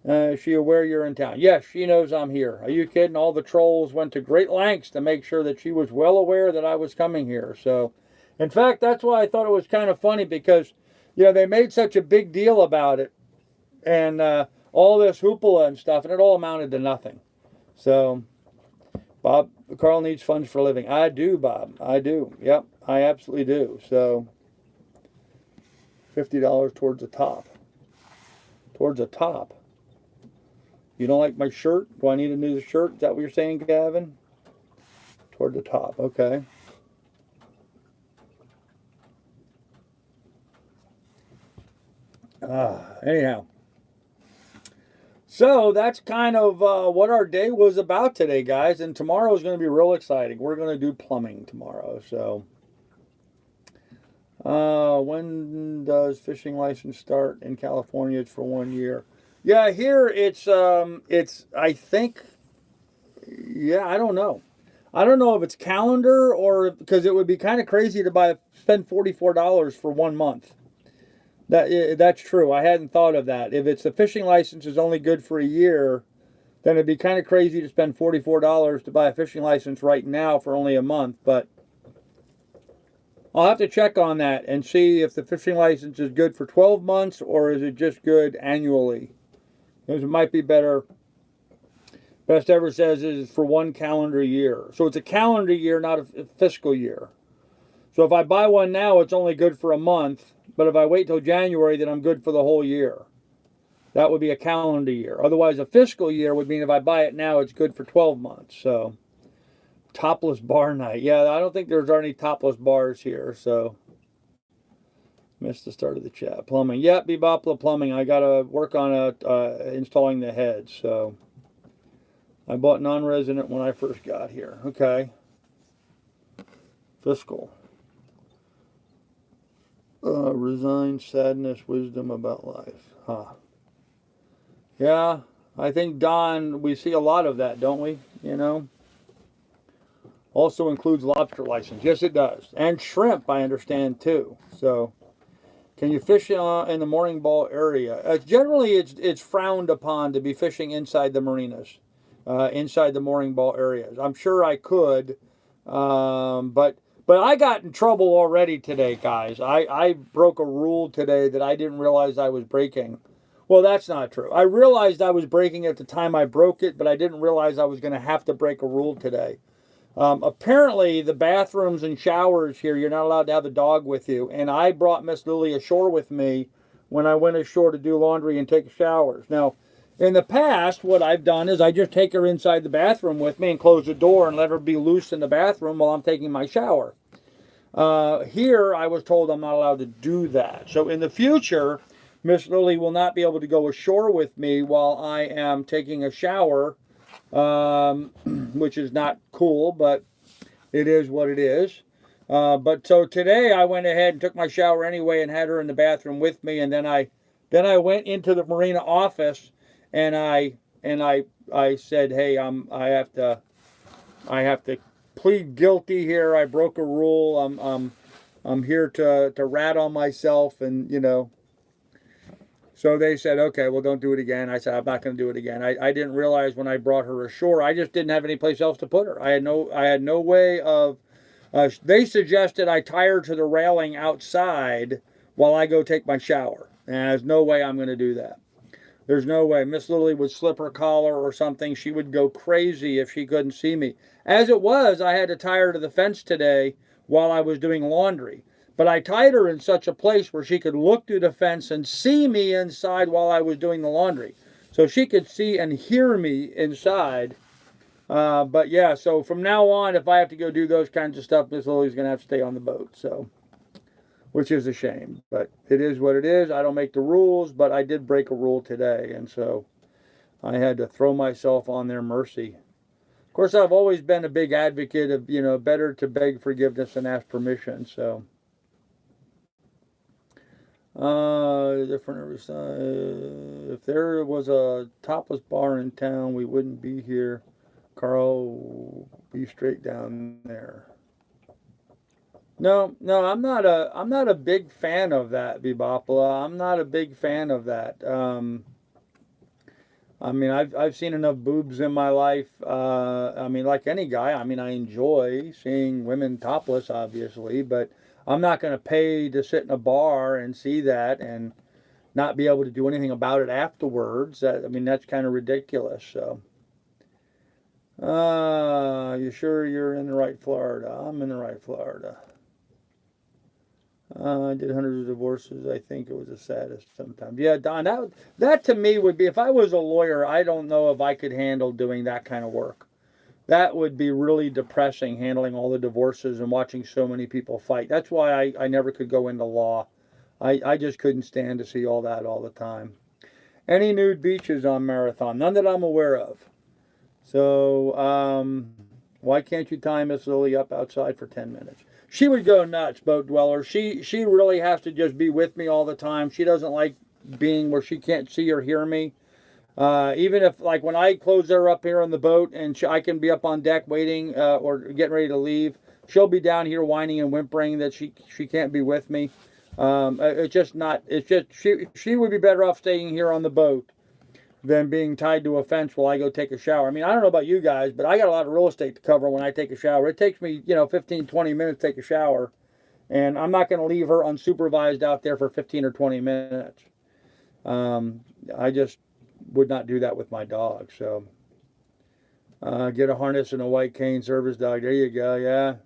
is she aware you're in town? Yes, she knows I'm here. Are you kidding? All the trolls went to great lengths to make sure that she was well aware that I was coming here. So, in fact, that's why I thought it was kind of funny because, they made such a big deal about it and all this hoopla and stuff, and it all amounted to nothing. So, Bob, Carl needs funds for a living. I do, Bob. I do. Yep, I absolutely do. So, $50 towards the top. Towards the top. You don't like my shirt? Do I need a new shirt? Is that what you're saying, Gavin? Toward the top. Okay. Anyhow. So that's kind of what our day was about today, guys. And tomorrow is going to be real exciting. We're going to do plumbing tomorrow. So when does fishing license start in California? It's for 1 year. Yeah, here it's I think, yeah, I don't know. I don't know if it's calendar or because it would be kind of crazy to spend $44 for 1 month. That's true. I hadn't thought of that. If it's the fishing license is only good for a year, then it'd be kind of crazy to spend $44 to buy a fishing license right now for only a month. But I'll have to check on that and see if the fishing license is good for 12 months or is it just good annually. Because it might be better. Best ever says is for 1 calendar year. So it's a calendar year, not a fiscal year. So if I buy one now, it's only good for a month. But if I wait till January, then I'm good for the whole year. That would be a calendar year. Otherwise, a fiscal year would mean if I buy it now, it's good for 12 months. So, topless bar night. Yeah, I don't think there's any topless bars here. So, missed the start of the chat. Plumbing. Yep, Bebopla plumbing. I got to work on installing the heads. So, I bought non-resident when I first got here. Okay. Fiscal. Resign, sadness, wisdom about life. Huh. Yeah, I think, Don, we see a lot of that, don't we? Also includes lobster license. Yes, it does. And shrimp, I understand, too. So, can you fish in the mooring ball area? Generally, it's frowned upon to be fishing inside the marinas, inside the mooring ball areas. I'm sure I could, but I got in trouble already today, guys. I broke a rule today that I didn't realize I was breaking. Well, that's not true. I realized I was breaking at the time I broke it, but I didn't realize I was going to have to break a rule today. Apparently, the bathrooms and showers here, you're not allowed to have a dog with you. And I brought Miss Lily ashore with me when I went ashore to do laundry and take showers. Now, in the past, what I've done is I just take her inside the bathroom with me and close the door and let her be loose in the bathroom while I'm taking my shower. Here, I was told I'm not allowed to do that. So in the future, Miss Lily will not be able to go ashore with me while I am taking a shower, which is not cool, but it is what it is. But so today I went ahead and took my shower anyway and had her in the bathroom with me, and then I went into the marina office and I said, hey, I have to plead guilty here. I broke a rule. I'm here to rat on myself, and So they said, okay, well, don't do it again. I said, I'm not going to do it again. I didn't realize when I brought her ashore, I just didn't have any place else to put her. I had no way of. They suggested I tie her to the railing outside while I go take my shower, and there's no way I'm going to do that. There's no way. Miss Lily would slip her collar or something. She would go crazy if she couldn't see me. As it was, I had to tie her to the fence today while I was doing laundry. But I tied her in such a place where she could look through the fence and see me inside while I was doing the laundry. So she could see and hear me inside. But yeah, so from now on, if I have to go do those kinds of stuff, Miss Lily's going to have to stay on the boat. So, which is a shame, but it is what it is. I don't make the rules, but I did break a rule today, and so I had to throw myself on their mercy. Of course, I've always been a big advocate of, better to beg forgiveness than ask permission. So, different. If there was a topless bar in town, we wouldn't be here. Carl, be straight down there. No, no, I'm not a big fan of that, Bebopala. I'm not a big fan of that. I mean, I've seen enough boobs in my life. I mean, like any guy, I mean, I enjoy seeing women topless, obviously, but I'm not going to pay to sit in a bar and see that and not be able to do anything about it afterwards. I mean, that's kind of ridiculous. So, you sure you're in the right Florida? I'm in the right Florida. I did hundreds of divorces. I think it was the saddest sometimes. Yeah, Don, that to me would be, if I was a lawyer, I don't know if I could handle doing that kind of work. That would be really depressing, handling all the divorces and watching so many people fight. That's why I never could go into law. I just couldn't stand to see all that all the time. Any nude beaches on Marathon? None that I'm aware of. So, why can't you tie Miss Lily up outside for 10 minutes? She would go nuts, boat dweller. She really has to just be with me all the time. She doesn't like being where she can't see or hear me. Even if, like, when I close her up here on the boat and I can be up on deck waiting or getting ready to leave, she'll be down here whining and whimpering that she can't be with me. It's just not. It's just she would be better off staying here on the boat than being tied to a fence while I go take a shower. I mean, I don't know about you guys, but I got a lot of real estate to cover when I take a shower. It takes me, 15, 20 minutes to take a shower, and I'm not going to leave her unsupervised out there for 15 or 20 minutes. I just would not do that with my dog. So, get a harness and a white cane service dog. There you go. Yeah.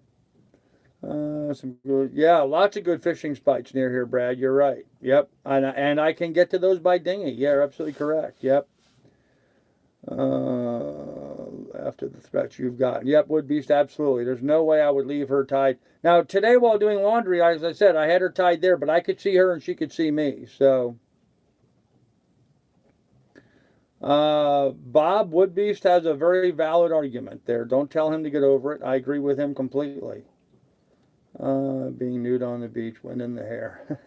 Lots of good fishing spots near here, Brad. You're right. Yep, and I can get to those by dinghy. Yeah, you're absolutely correct. Yep. After the threats you've gotten. Yep, Wood Beast, absolutely. There's no way I would leave her tied. Now, today while doing laundry, as I said, I had her tied there, but I could see her and she could see me. So, Bob Woodbeast has a very valid argument there. Don't tell him to get over it. I agree with him completely. Being nude on the beach, wind in the hair.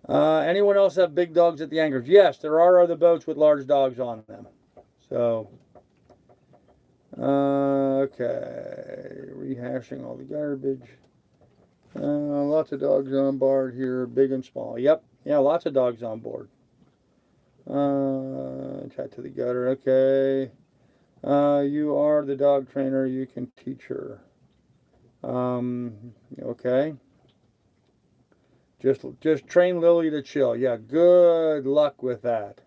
Anyone else have big dogs at the anchors? Yes, there are other boats with large dogs on them. So, okay, rehashing all the garbage. Lots of dogs on board here, big and small. Yep, yeah, lots of dogs on board. Chat to the gutter. Okay, you are the dog trainer. You can teach her. Okay. Just train Lily to chill. Yeah, good luck with that.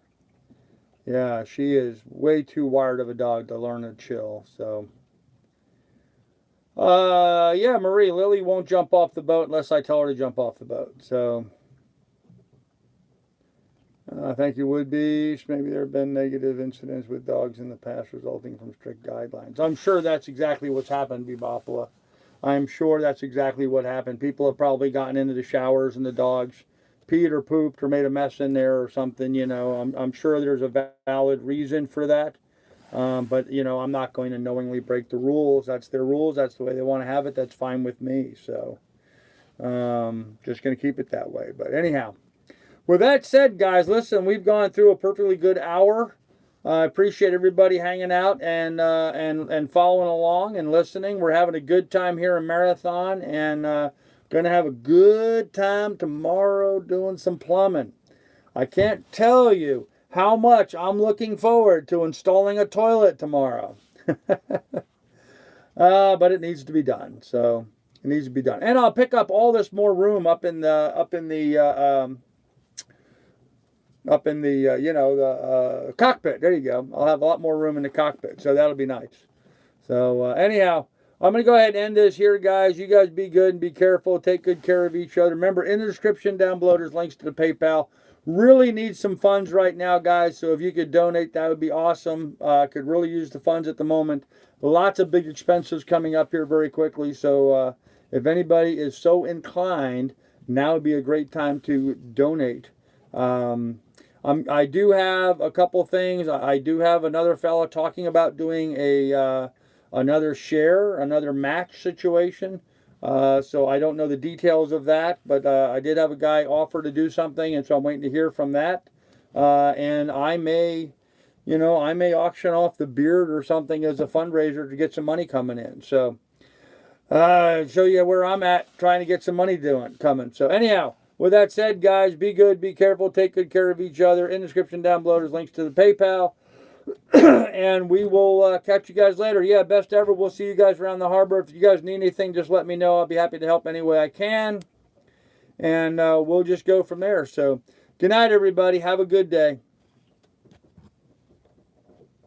Yeah, she is way too wired of a dog to learn to chill. So, yeah, Marie, Lily won't jump off the boat unless I tell her to jump off the boat. So, thank you, Woodbeast. Maybe there have been negative incidents with dogs in the past resulting from strict guidelines. I'm sure that's exactly what's happened, Bebopala. I'm sure that's exactly what happened. People have probably gotten into the showers and the dogs peed or pooped or made a mess in there or something. I'm sure there's a valid reason for that. But, I'm not going to knowingly break the rules. That's their rules. That's the way they want to have it. That's fine with me. So, just going to keep it that way. But anyhow, with that said, guys, listen, we've gone through a perfectly good hour. I appreciate everybody hanging out and following along and listening. We're having a good time here in Marathon and going to have a good time tomorrow doing some plumbing. I can't tell you how much I'm looking forward to installing a toilet tomorrow. But it needs to be done. So it needs to be done. And I'll pick up all this more room up in the cockpit. There you go. I'll have a lot more room in the cockpit, so that'll be nice. So anyhow, I'm going to go ahead and end this here, guys. You guys be good and be careful. Take good care of each other. Remember, in the description down below, there's links to the PayPal. Really need some funds right now, guys. So if you could donate, that would be awesome. Could really use the funds at the moment. Lots of big expenses coming up here very quickly. So if anybody is so inclined, now would be a great time to donate. I do have a couple things. I do have another fella talking about doing a another share, another match situation. So I don't know the details of that, but I did have a guy offer to do something, and so I'm waiting to hear from that. And I may, I may auction off the beard or something as a fundraiser to get some money coming in. So show you where I'm at, trying to get some money coming. So anyhow, with that said, guys, be good, be careful, take good care of each other. In the description down below, there's links to the PayPal. And we will catch you guys later. Yeah, best ever. We'll see you guys around the harbor. If you guys need anything, just let me know. I'll be happy to help any way I can. And we'll just go from there. So, good night, everybody. Have a good day.